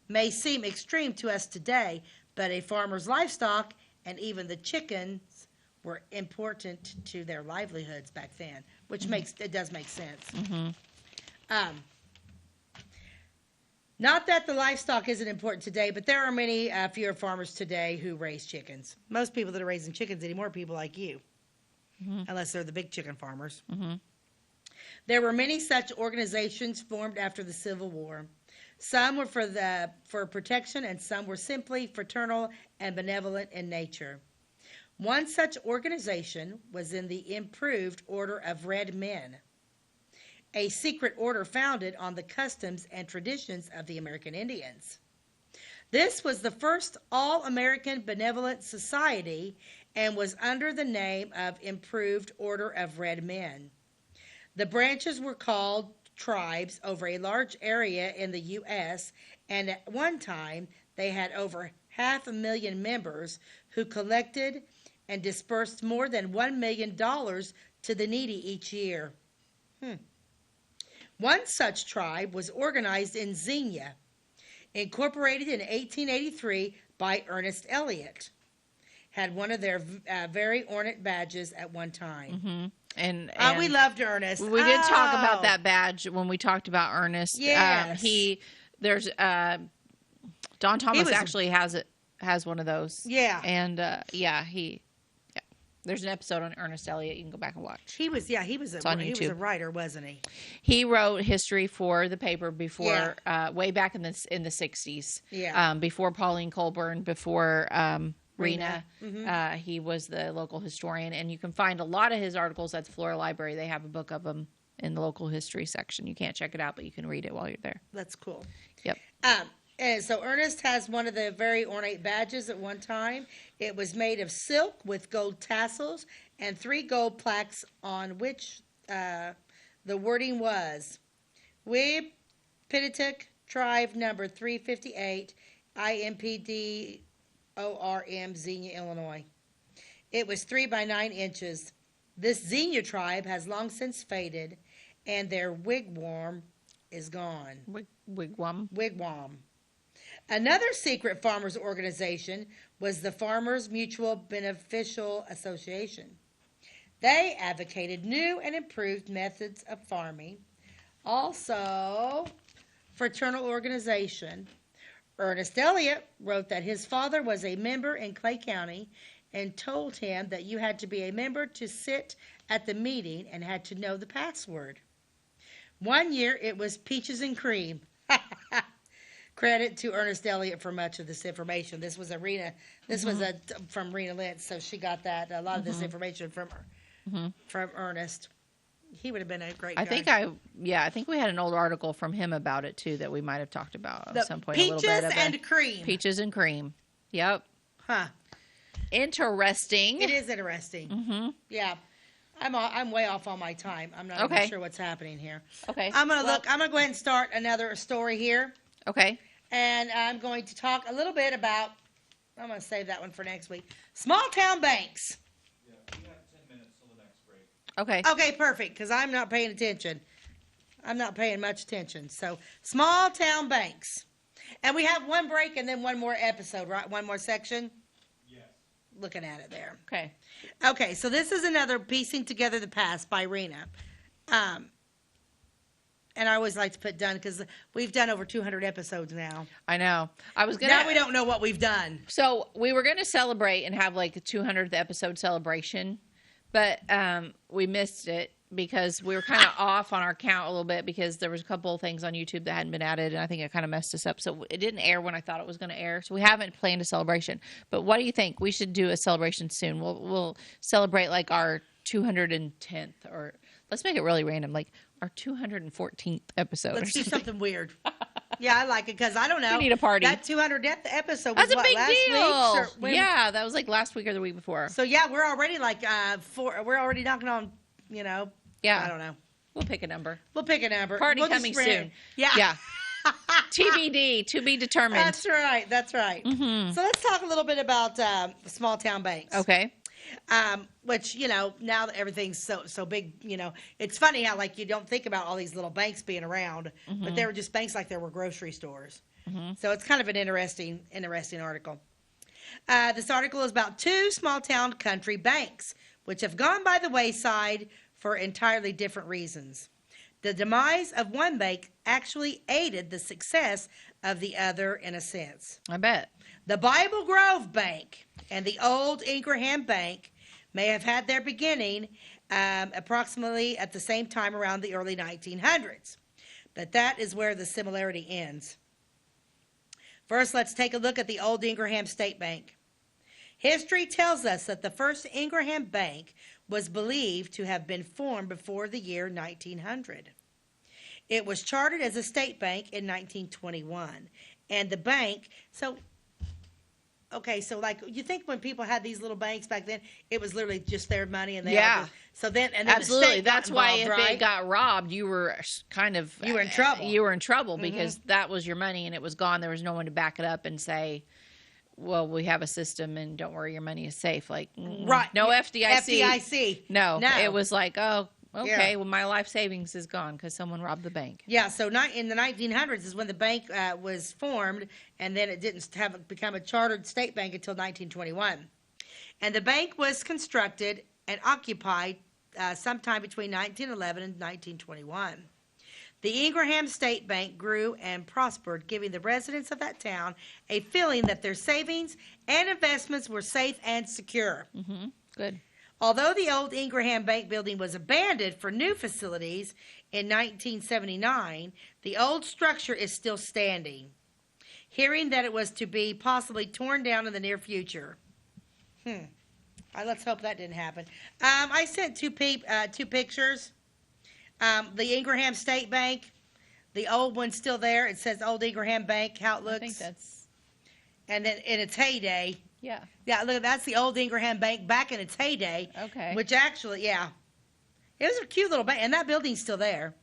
may seem extreme to us today, but a farmer's livestock and even the chickens were important to their livelihoods back then, which does make sense. Not that the livestock isn't important today, but there are many fewer farmers today who raise chickens. Most people that are raising chickens anymore are people like you, unless they're the big chicken farmers. There were many such organizations formed after the Civil War. Some were for protection, and some were simply fraternal and benevolent in nature. One such organization was in the Improved Order of Red Men, a secret order founded on the customs and traditions of the American Indians. This was the first all-American benevolent society and was under the name of Improved Order of Red Men. The branches were called tribes over a large area in the U.S., and at one time they had over 500,000 members who collected and dispersed more than $1 million to the needy each year. One such tribe was organized in Xenia, incorporated in 1883 by Ernest Elliott. Had one of their very ornate badges at one time.
And
we loved Ernest.
We did talk about that badge when we talked about Ernest.
Yes.
There's Don Thomas actually has one of those.
Yeah.
And there's an episode on Ernest Elliott you can go back and watch.
He was a writer, wasn't he?
He wrote history for the paper before way back in the 60s.
Yeah.
Before Pauline Colburn, before Rena. He was the local historian, and you can find a lot of his articles at the Flora Library. They have a book of them in the local history section. You can't check it out, but you can read it while you're there.
That's cool.
Yep.
And so Ernest has one of the very ornate badges at one time. It was made of silk with gold tassels and 3 gold plaques on which the wording was, We Pennatic Tribe number 358, IMPDORM, Xenia, Illinois. It was 3 by 9 inches. This Xenia tribe has long since faded, and their wigwam is gone.
Wigwam.
Wigwam. Another secret farmers organization was the Farmers Mutual Beneficial Association. They advocated new and improved methods of farming. Also, fraternal organization. Ernest Elliott wrote that his father was a member in Clay County and told him that you had to be a member to sit at the meeting and had to know the password. One year it was peaches and cream. Credit to Ernest Elliott for much of this information. This was from Rena Lentz, so she got that a lot of this information from Ernest. He would have been a great guy.
I think we had an old article from him about it too that we might have talked about at some point.
Peaches and cream.
Peaches and cream. Yep.
Huh.
Interesting.
It is interesting. Mm-hmm. Yeah. I'm way off on my time. I'm not even sure what's happening here.
Okay.
I'm gonna go ahead and start another story here.
Okay.
And I'm going to talk a little bit about. I'm gonna save that one for next week. Small town banks.
Yeah, we have 10 minutes till the next break.
Okay.
Okay, perfect. Because I'm not paying attention. I'm not paying much attention. So small town banks, and we have one break and then one more episode, right? One more section.
Yes.
Looking at it there.
Okay.
Okay, so this is another Piecing Together the Past by Rena. And I always like to put done because we've done over 200 episodes now.
I know.
Now we don't know what we've done.
So we were going to celebrate and have like a 200th episode celebration, but we missed it because we were kind of off on our count a little bit because there was a couple of things on YouTube that hadn't been added, and I think it kind of messed us up. So it didn't air when I thought it was going to air. So we haven't planned a celebration. But what do you think? We should do a celebration soon. We'll celebrate like our 210th, or let's make it really random, like our 214th episode.
Let's do something weird. Yeah, I like it because I don't know.
We need a party.
That 200th episode was
That's a big
last
deal.
week?
Yeah, that was like last week or the week before.
So yeah, we're already like we're already knocking on,
Yeah.
I don't know.
We'll pick a number.
Party
coming soon.
Yeah.
Yeah. TBD, to be determined.
That's right. Mm-hmm. So let's talk a little bit about small town banks.
Okay.
Which, now that everything's so big, it's funny how, like, you don't think about all these little banks being around, but they were just banks like there were grocery stores. Mm-hmm. So it's kind of an interesting article. This article is about 2 small town country banks, which have gone by the wayside for entirely different reasons. The demise of one bank actually aided the success of the other in a sense.
I bet.
The Bible Grove Bank and the old Ingraham Bank may have had their beginning approximately at the same time around the early 1900s. But that is where the similarity ends. First, let's take a look at the old Ingraham State Bank. History tells us that the first Ingraham Bank was believed to have been formed before the year 1900. It was chartered as a state bank in 1921. And the bank, so like you think when people had these little banks back then, it was literally just their money and they had then
absolutely.
The state
That's
got
why
involved,
if it got robbed, you were you
were in trouble.
You were in trouble because that was your money and it was gone. There was no one to back it up and say, well, we have a system and don't worry, your money is safe. Like,
right.
No FDIC.
FDIC.
No. It was like, oh, okay, well, my life savings is gone because someone robbed the bank.
Yeah, so in the 1900s is when the bank was formed, and then it didn't become a chartered state bank until 1921. And the bank was constructed and occupied sometime between 1911 and 1921. The Ingraham State Bank grew and prospered, giving the residents of that town a feeling that their savings and investments were safe and secure.
Mm-hmm. Good.
Although the old Ingraham Bank building was abandoned for new facilities in 1979, the old structure is still standing. Hearing that it was to be possibly torn down in the near future. Let's hope that didn't happen. I sent two pictures. The Ingraham State Bank, The old one's still there. It says Old Ingraham Bank, how it looks.
I think that's,
And then in its heyday.
yeah.
Yeah, look, that's the Old Ingraham Bank back in its heyday.
Okay.
Which actually, yeah. It was a cute little bank. And that building's still there.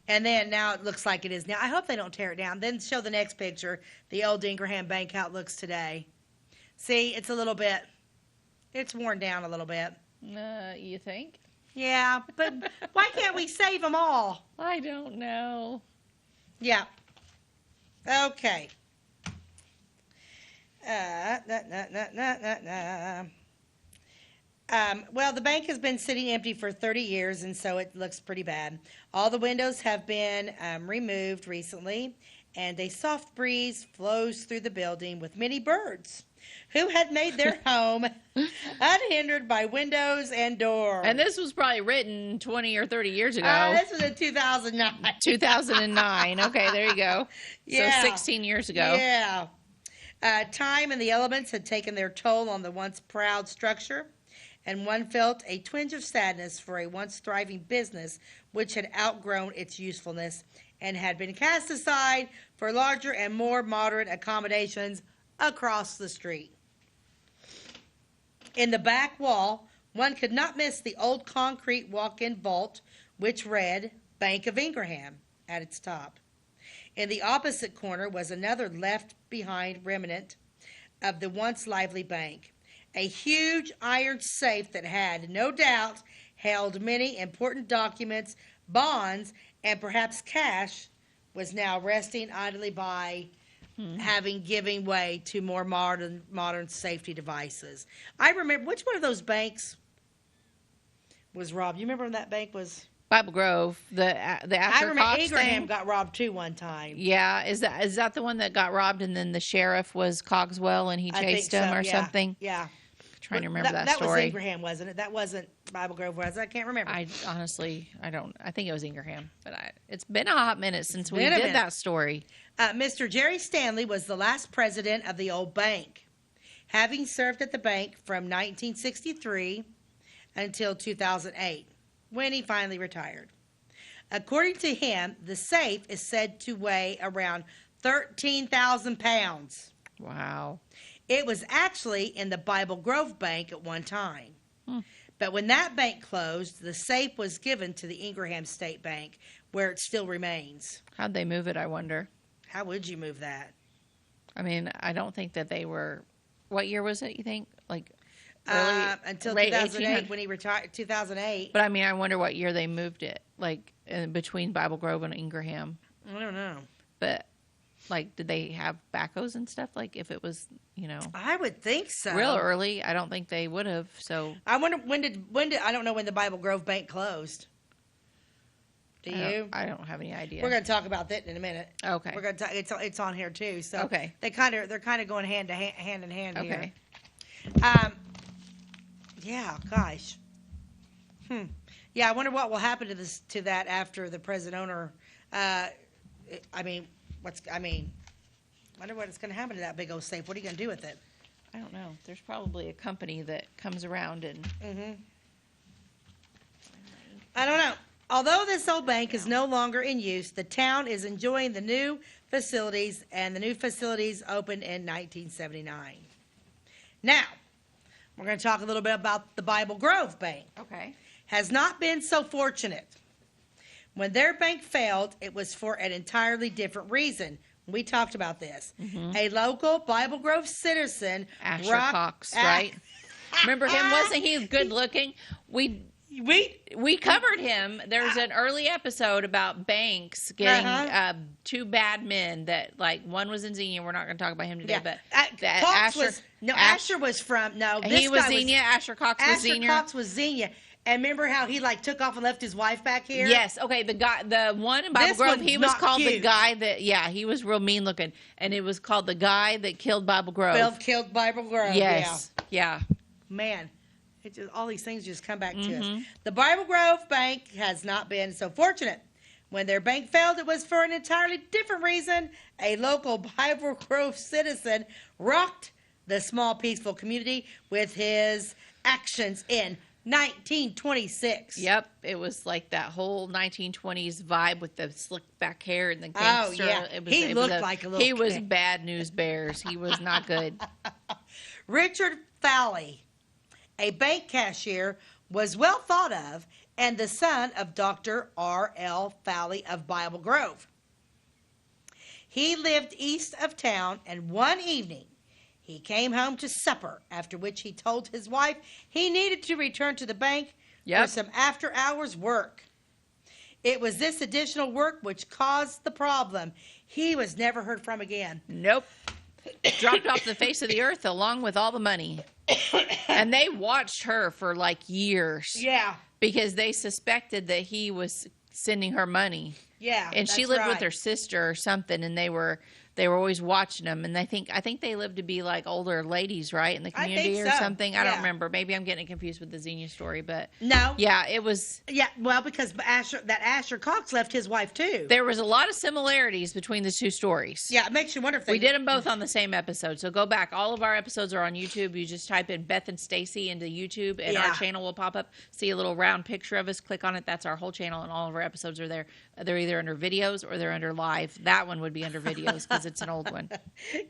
And then now it looks like it is now. I hope they don't tear it down. Then show the next picture, the Old Ingraham Bank, how it looks today. See, it's a little bit, it's worn down a little bit.
You think?
Yeah, but why can't we save them all?
I don't know.
Yeah. Okay. Well, the bank has been sitting empty for 30 years, and so it looks pretty bad. All the windows have been removed recently, and a soft breeze flows through the building with many birds who had made their home unhindered by windows and doors.
And this was probably written 20 or 30 years ago.
This was in 2009.
2009. Okay, there you go.
Yeah.
So 16 years ago.
Yeah. Time and the elements had taken their toll on the once proud structure, and one felt a twinge of sadness for a once thriving business which had outgrown its usefulness and had been cast aside for larger and more modern accommodations across the street. In the back wall, one could not miss the old concrete walk-in vault, which read Bank of Ingraham at its top. In the opposite corner was another left-behind remnant of the once lively bank, a huge iron safe that had, no doubt, held many important documents, bonds, and perhaps cash, was now resting idly by, having given way to more modern safety devices. I remember, which one of those banks was robbed? You remember when that bank was?
Bible Grove, the
I
Asher
remember
Cox
Ingraham
thing.
got robbed too one time.
Yeah, is that the one that got robbed and then the sheriff was Cogswell and he
I
chased
think
him
so,
or
yeah,
something?
Yeah.
Trying to remember that
That
story.
was Ingraham, wasn't it? That wasn't Bible Grove, was it? I can't remember.
I honestly, I don't. I think it was Ingraham, but it's been a hot minute since we
been a
did
minute.
that story.
Mr. Jerry Stanley was the last president of the old bank, having served at the bank from 1963 until 2008, when he finally retired. According to him, the safe is said to weigh around 13,000 pounds.
Wow.
It was actually in the Bible Grove Bank at one time. But when that bank closed, the safe was given to the Ingraham State Bank, where it still remains.
How'd they move it, I wonder?
How would you move that?
I mean, I don't think that they were. What year was it, you think? Like early,
Until
late
2008,
1800s?
when he retired, 2008.
But I mean, I wonder what year they moved it, like in between Bible Grove and Ingraham.
I don't know.
But like, did they have backhoes and stuff? Like, if it was,
I would think so.
real early, I don't think they would have. So
I wonder when did I don't know when the Bible Grove Bank closed. Do you?
I don't have any idea.
We're going to talk about that in a minute.
Okay.
We're going to it's on here too. So
Okay.
they're kind of going hand in hand here.
Okay.
Yeah, gosh. Yeah, I wonder what will happen to that after the present owner. I wonder what it's going to happen to that big old safe. What are you going to do with it?
I don't know. There's probably a company that comes around and.
I don't know. Although this old bank is no longer in use, the town is enjoying the new facilities, and the new facilities opened in 1979. Now, we're going to talk a little bit about the Bible Grove Bank.
Okay.
Has not been so fortunate. When their bank failed, it was for an entirely different reason. We talked about this. A local Bible Grove citizen,
Asher Cox, right? Remember him? Wasn't he good looking? We covered him. There's an early episode about banks getting two bad men that, like, one was in Xenia. We're not going to talk about him today, but that
Asher was from, no, this
he was
guy
Xenia. Asher Cox was Xenia.
Asher Cox was Xenia. And remember how he took off and left his wife back here?
Yes. Okay. The one in Bible
This
Grove,
one's
he was
not
called the
cute.
guy that. Yeah, he was real mean looking, and it was called the guy that killed Bible Grove.
Killed Bible Grove.
Yes. Yeah.
Man, all these things just come back to us. The Bible Grove Bank has not been so fortunate. When their bank failed, it was for an entirely different reason. A local Bible Grove citizen rocked the small, peaceful community with his actions in 1926.
Yep, it was like that whole 1920s vibe with the slick back hair and the
Oh,
gangster.
yeah. He looked like a little
He was
kid.
bad news bears. He was not good.
Richard Falley, a bank cashier, was well thought of and the son of Dr. R.L. Falley of Bible Grove. He lived east of town, and one evening he came home to supper, after which he told his wife he needed to return to the bank for some after-hours work. It was this additional work which caused the problem. He was never heard from again.
Nope. Dropped off the face of the earth along with all the money. And they watched her for like years.
Yeah.
Because they suspected that he was sending her money.
Yeah.
And she
that's
lived with
right.
her sister or something, and they were always watching them. And I think they lived to be like older ladies, right, in the
I
community
think
or
so.
something. I don't
Yeah.
remember. Maybe I'm getting confused with the Xenia story, but
No.
yeah, it was.
Yeah, well, because Asher Cox left his wife too.
There was a lot of similarities between the two stories.
Yeah, it makes you wonder if they
We did them both on the same episode. So go back. All of our episodes are on YouTube. You just type in Beth and Stacey into YouTube, and our
Yeah.
channel will pop up. See a little round picture of us. Click on it. That's our whole channel, and all of our episodes are there. They're either under videos or they're under live. That one would be under videos because it's an old one.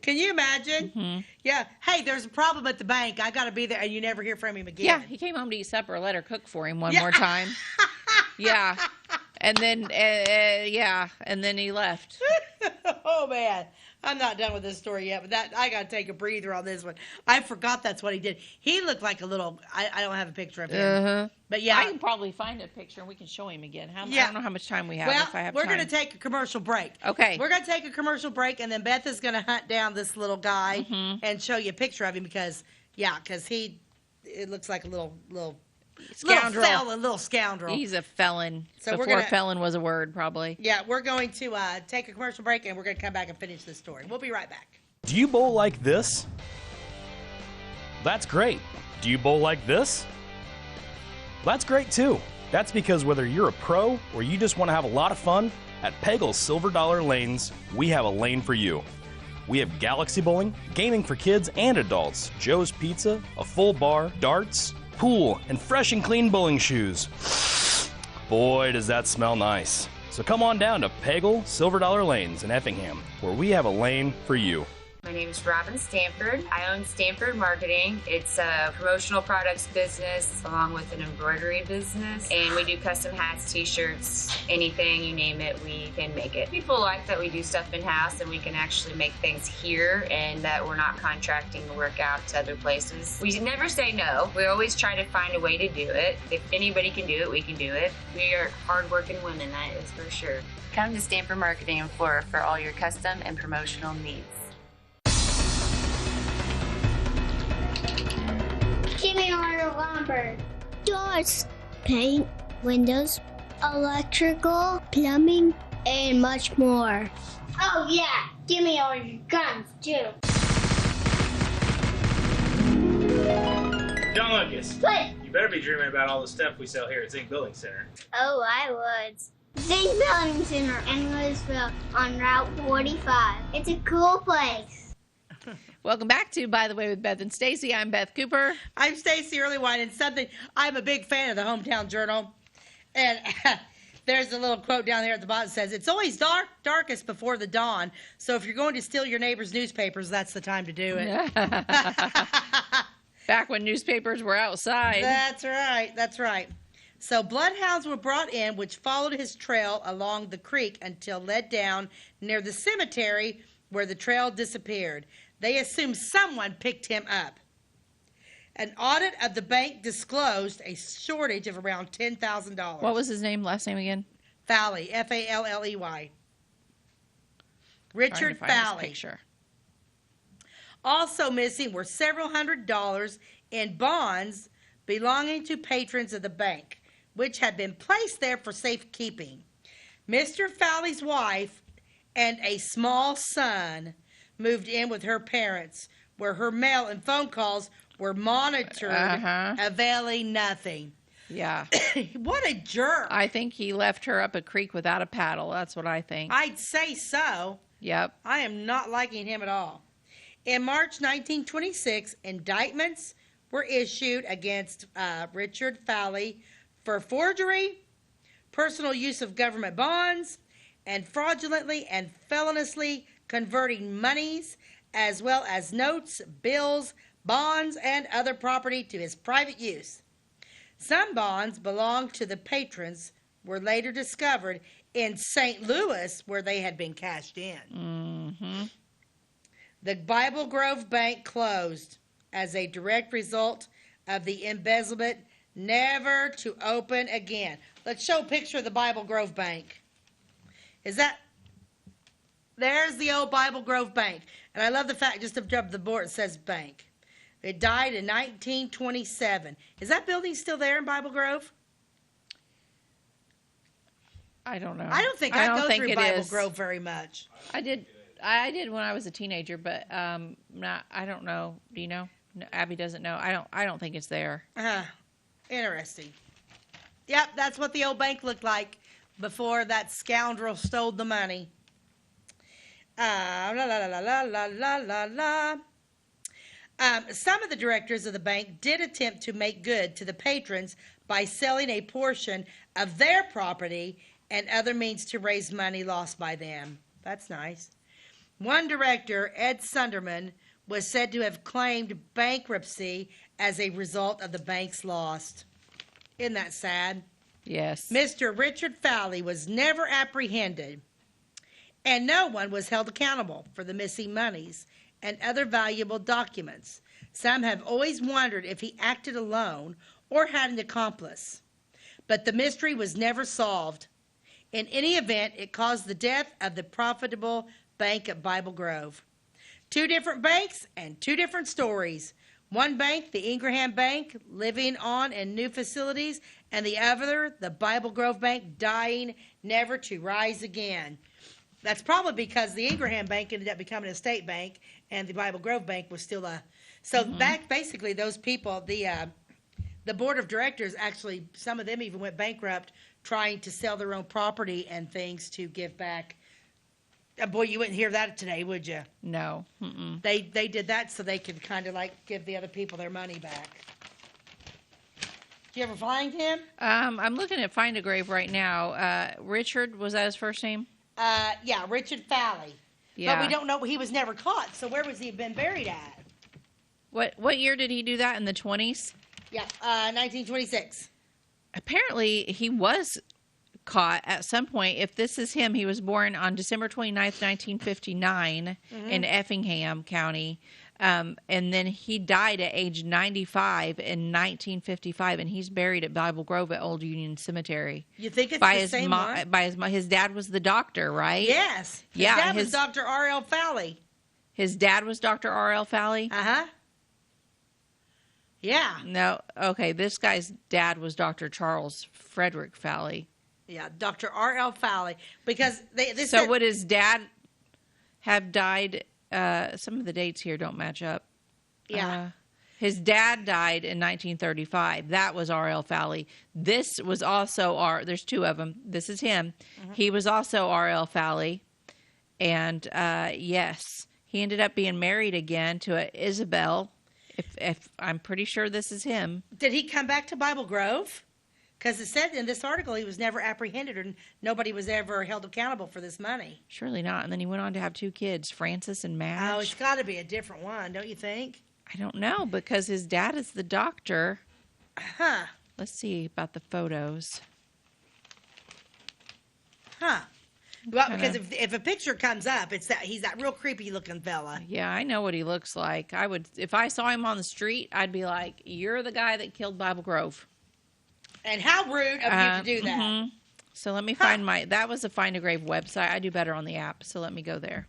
Can you imagine?
Mm-hmm.
Yeah. Hey, there's a problem at the bank. I got to be there, and you never hear from him again.
Yeah, he came home to eat supper. Let her cook for him one
Yeah.
more time. Yeah. And then, and then he left.
Oh man, I'm not done with this story yet, but I got to take a breather on this one. I forgot that's what he did. He looked like a little. I don't have a picture of him,
Uh-huh.
but yeah.
I can probably find a picture and we can show him again. I
Yeah.
don't know how much time we have.
Well,
If I have
we're
time.
going to take a commercial break.
Okay.
We're going to take a commercial break, and then Beth is going to hunt down this little guy
Mm-hmm.
and show you a picture of him because it looks like a little
Scoundrel.
little scoundrel.
He's a felon.
So we're
Before
gonna-
felon was a word, probably.
Yeah, we're going to take a commercial break, and we're going to come back and finish this story. We'll be right back.
Do you bowl like this? That's great. Do you bowl like this? That's great too. That's because whether you're a pro or you just want to have a lot of fun, at Peggle's Silver Dollar Lanes, we have a lane for you. We have galaxy bowling, gaming for kids and adults, Joe's Pizza, a full bar, darts, pool, and fresh and clean bowling shoes. Boy, does that smell nice. So come on down to Peggle Silver Dollar Lanes in Effingham, where we have a lane for you.
My name is Robin Stanford. I own Stanford Marketing. It's a promotional products business along with an embroidery business. And we do custom hats, t-shirts, anything, you name it, we can make it. People like that we do stuff in-house and we can actually make things here and that we're not contracting the work out to other places. We never say no. We always try to find a way to do it. If anybody can do it, we can do it. We are hardworking women, that is for sure. Come to Stanford Marketing in Florida for all your custom and promotional needs.
Jimmy ordered lumber, doors, paint, windows, electrical, plumbing, and much more. Oh yeah, Jimmy ordered guns too.
John Lucas,
What?
you better be dreaming about all the stuff we sell here at Zink Building Center.
Oh, I would. Zink Building Center in Louisville on Route 45. It's a cool place.
Welcome back to By the Way with Beth and Stacey. I'm Beth Cooper.
I'm Stacey Earlywine, and I'm a big fan of the Hometown Journal. And there's a little quote down there at the bottom that says, "It's always darkest before the dawn. So if you're going to steal your neighbor's newspapers, that's the time to do it."
Back when newspapers were outside.
That's right. That's right. So bloodhounds were brought in, which followed his trail along the creek until led down near the cemetery where the trail disappeared. They assumed someone picked him up. An audit of the bank disclosed a shortage of around $10,000.
What was his last name again?
Falley, F-A-L-L-E-Y. Richard
Trying to find his
Falley.
picture.
Also missing were several $100s in bonds belonging to patrons of the bank, which had been placed there for safekeeping. Mr. Falley's wife and a small son moved in with her parents, where her mail and phone calls were monitored, availing nothing.
Yeah.
What a jerk.
I think he left her up a creek without a paddle. That's what I think.
I'd say so.
Yep.
I am not liking him at all. In March 1926, indictments were issued against Richard Fowley for forgery, personal use of government bonds, and fraudulently and feloniously converting monies as well as notes, bills, bonds, and other property to his private use. Some bonds belonged to the patrons were later discovered in St. Louis where they had been cashed in.
Mm-hmm.
The Bible Grove Bank closed as a direct result of the embezzlement, never to open again. Let's show a picture of the Bible Grove Bank. There's the old Bible Grove Bank. And I love the fact, just above the board, it says bank. It died in 1927. Is that building still there in Bible Grove?
I don't know.
I don't think I go through Bible Grove very much.
I did when I was a teenager, but I don't know. Do you know? No, Abby doesn't know. I don't think it's there.
Interesting. Yep, that's what the old bank looked like before that scoundrel stole the money. La la la la la la la la. Some of the directors of the bank did attempt to make good to the patrons by selling a portion of their property and other means to raise money lost by them. That's nice. One director, Ed Sunderman, was said to have claimed bankruptcy as a result of the bank's loss. Isn't that sad?
Yes.
Mr. Richard Fowley was never apprehended, and no one was held accountable for the missing monies and other valuable documents. Some have always wondered if he acted alone or had an accomplice, but the mystery was never solved. In any event, it caused the death of the profitable bank at Bible Grove. Two different banks and two different stories. One bank, the Ingraham Bank, living on in new facilities, and the other, the Bible Grove Bank, dying never to rise again. That's probably because the Ingraham Bank ended up becoming a state bank, and the Bible Grove Bank was still a. So back, basically, those people, the board of directors, actually, some of them even went bankrupt, trying to sell their own property and things to give back. Boy, you wouldn't hear that today, would you?
No. Mm-mm.
They did that so they could kind of like give the other people their money back. Did you ever find him?
I'm looking at Find a Grave right now. Richard, was that his first name?
Yeah, Richard Fowley.
Yeah.
But we don't know. He was never caught. So where was he been buried at?
What year did he do that? In the 20s?
Yeah, 1926.
Apparently, he was caught at some point. If this is him, he was born on December 29th, 1959 in Effingham County. And then he died at age 95 in 1955, and he's buried at Bible Grove at Old Union Cemetery.
You think it's the same one?
By his dad was the doctor, right?
Yes. His dad was Dr. R.L. Fowley.
His dad was Dr. R.L. Fowley?
Uh-huh. Yeah.
No, okay, this guy's dad was Dr. Charles Frederick Fowley.
Yeah, Dr. R.L. Fowley. Because
so would his dad have died? Some of the dates here don't match up.
Yeah.
His dad died in 1935. That was R.L. Fowley. This was also there's two of them. This is him. He was also R.L. Fowley. And yes, he ended up being married again to Isabel. If I'm pretty sure this is him.
Did he come back to Bible Grove? Because it said in this article he was never apprehended and nobody was ever held accountable for this money.
Surely not. And then he went on to have two kids, Francis and Madge.
Oh, it's got to be a different one, don't you think?
I don't know, because his dad is the doctor.
Huh.
Let's see about the photos.
Huh. Well, because if a picture comes up, he's that real creepy looking fella.
Yeah, I know what he looks like. I would, if I saw him on the street, I'd be like, "You're the guy that killed Bible Grove."
And how rude of you to do that.
So let me find that was the Find a Grave website. I do better on the app, so let me go there.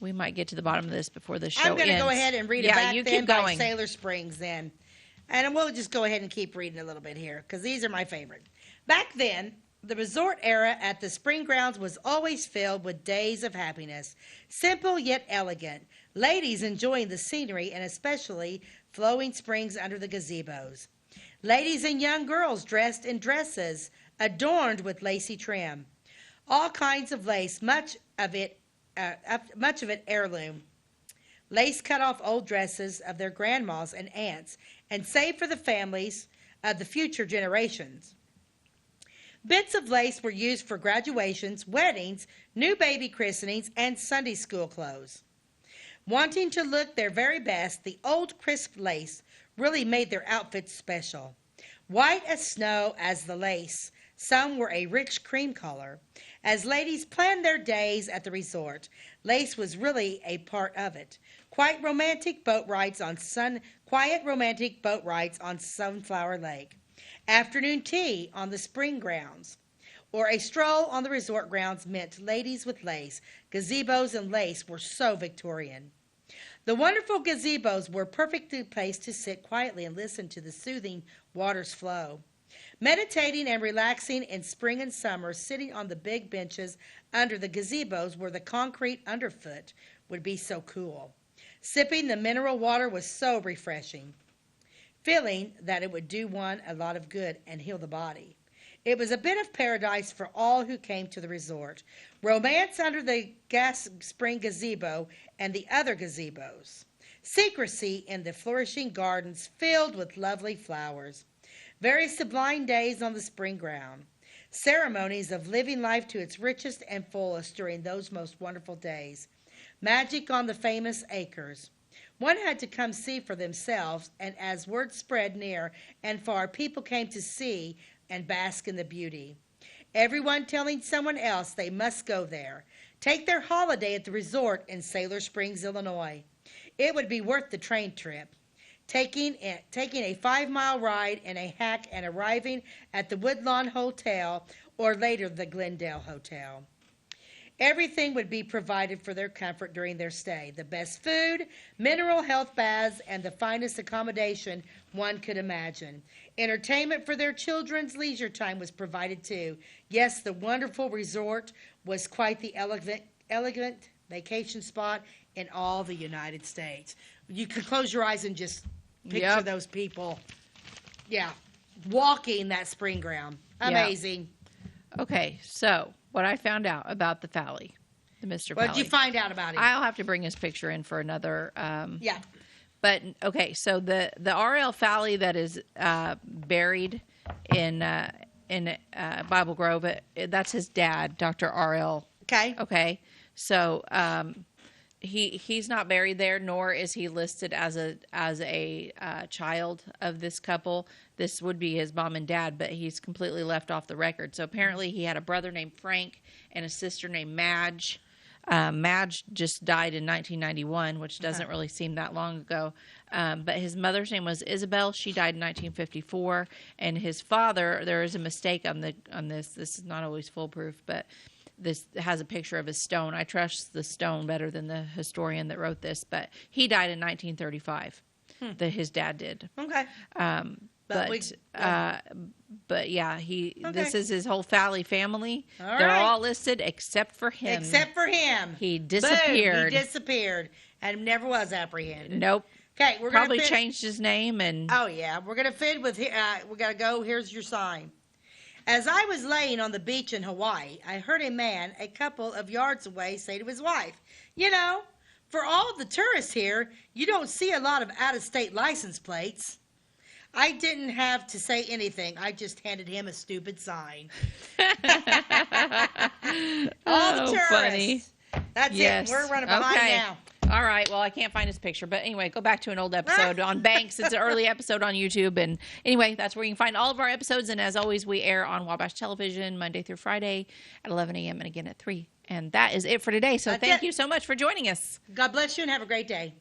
We might get to the bottom of this before the show ends.
I'm going to go ahead and read it back
you
then
keep
by
going.
Sailor Springs then. And we'll just go ahead and keep reading a little bit here, because these are my favorite. Back then, the resort era at the spring grounds was always filled with days of happiness, simple yet elegant, ladies enjoying the scenery and especially flowing springs under the gazebos. Ladies and young girls dressed in dresses adorned with lacy trim, all kinds of lace, much of it heirloom. Lace cut off old dresses of their grandmas and aunts and saved for the families of the future generations. Bits of lace were used for graduations, weddings, new baby christenings, and Sunday school clothes. Wanting to look their very best, the old crisp lace really made their outfits special. White as snow as the lace, some were a rich cream color. As ladies planned their days at the resort, lace was really a part of it. Quiet romantic boat rides on Sunflower Lake. Afternoon tea on the spring grounds, or a stroll on the resort grounds meant ladies with lace. Gazebos and lace were so Victorian. The wonderful gazebos were perfectly placed to sit quietly and listen to the soothing waters flow. Meditating and relaxing in spring and summer, sitting on the big benches under the gazebos where the concrete underfoot would be so cool. Sipping the mineral water was so refreshing, feeling that it would do one a lot of good and heal the body. It was a bit of paradise for all who came to the resort. Romance under the gas spring gazebo and the other gazebos. Secrecy in the flourishing gardens filled with lovely flowers. Very sublime days on the spring ground. Ceremonies of living life to its richest and fullest during those most wonderful days. Magic on the famous acres. One had to come see for themselves, and as word spread near and far, people came to see and bask in the beauty. Everyone telling someone else they must go there. Take their holiday at the resort in Sailor Springs, Illinois. It would be worth the train trip. Taking a 5-mile ride in a hack and arriving at the Woodlawn Hotel or later the Glendale Hotel. Everything would be provided for their comfort during their stay. The best food, mineral health baths, and the finest accommodation one could imagine. Entertainment for their children's leisure time was provided too. Yes, the wonderful resort was quite the elegant vacation spot in all the United States. You could close your eyes and just picture those people. Yeah, walking that spring ground. Amazing.
Okay, so what I found out about the Fally, the Mr. Fally.
What did you find out about him?
I'll have to bring his picture in for another.
Yeah.
But okay, so the R.L. Fally that is buried in Bible Grove, that's his dad, Dr. R.L.
Okay.
Okay. So he's not buried there, nor is he listed as a child of this couple. This would be his mom and dad, but he's completely left off the record. So apparently he had a brother named Frank and a sister named Madge. Madge just died in 1991, which doesn't really seem that long ago. But his mother's name was Isabel. She died in 1954. And his father, there is a mistake on this. This is not always foolproof, but this has a picture of his stone. I trust the stone better than the historian that wrote this, but he died in 1935. That his dad did.
Okay.
But yeah, this is his whole Fally family.
All
They're
right.
all listed except for him.
Except for him.
He disappeared.
Boom, he disappeared and never was apprehended.
Nope.
Okay, we're
Probably
gonna
changed his name and.
Oh yeah, we're gonna fit with. We gotta go. Here's your sign. As I was laying on the beach in Hawaii, I heard a man a couple of yards away say to his wife, "You know, for all the tourists here, you don't see a lot of out-of-state license plates." I didn't have to say anything. I just handed him a stupid sign. All the tourists.
Funny.
That's it. We're running behind now.
All right. Well, I can't find his picture. But anyway, go back to an old episode on banks. It's an early episode on YouTube. And anyway, that's where you can find all of our episodes. And as always, we air on Wabash Television Monday through Friday at 11 a.m. and again at 3. And that is it for today. So thank you so much for joining us.
God bless you and have a great day.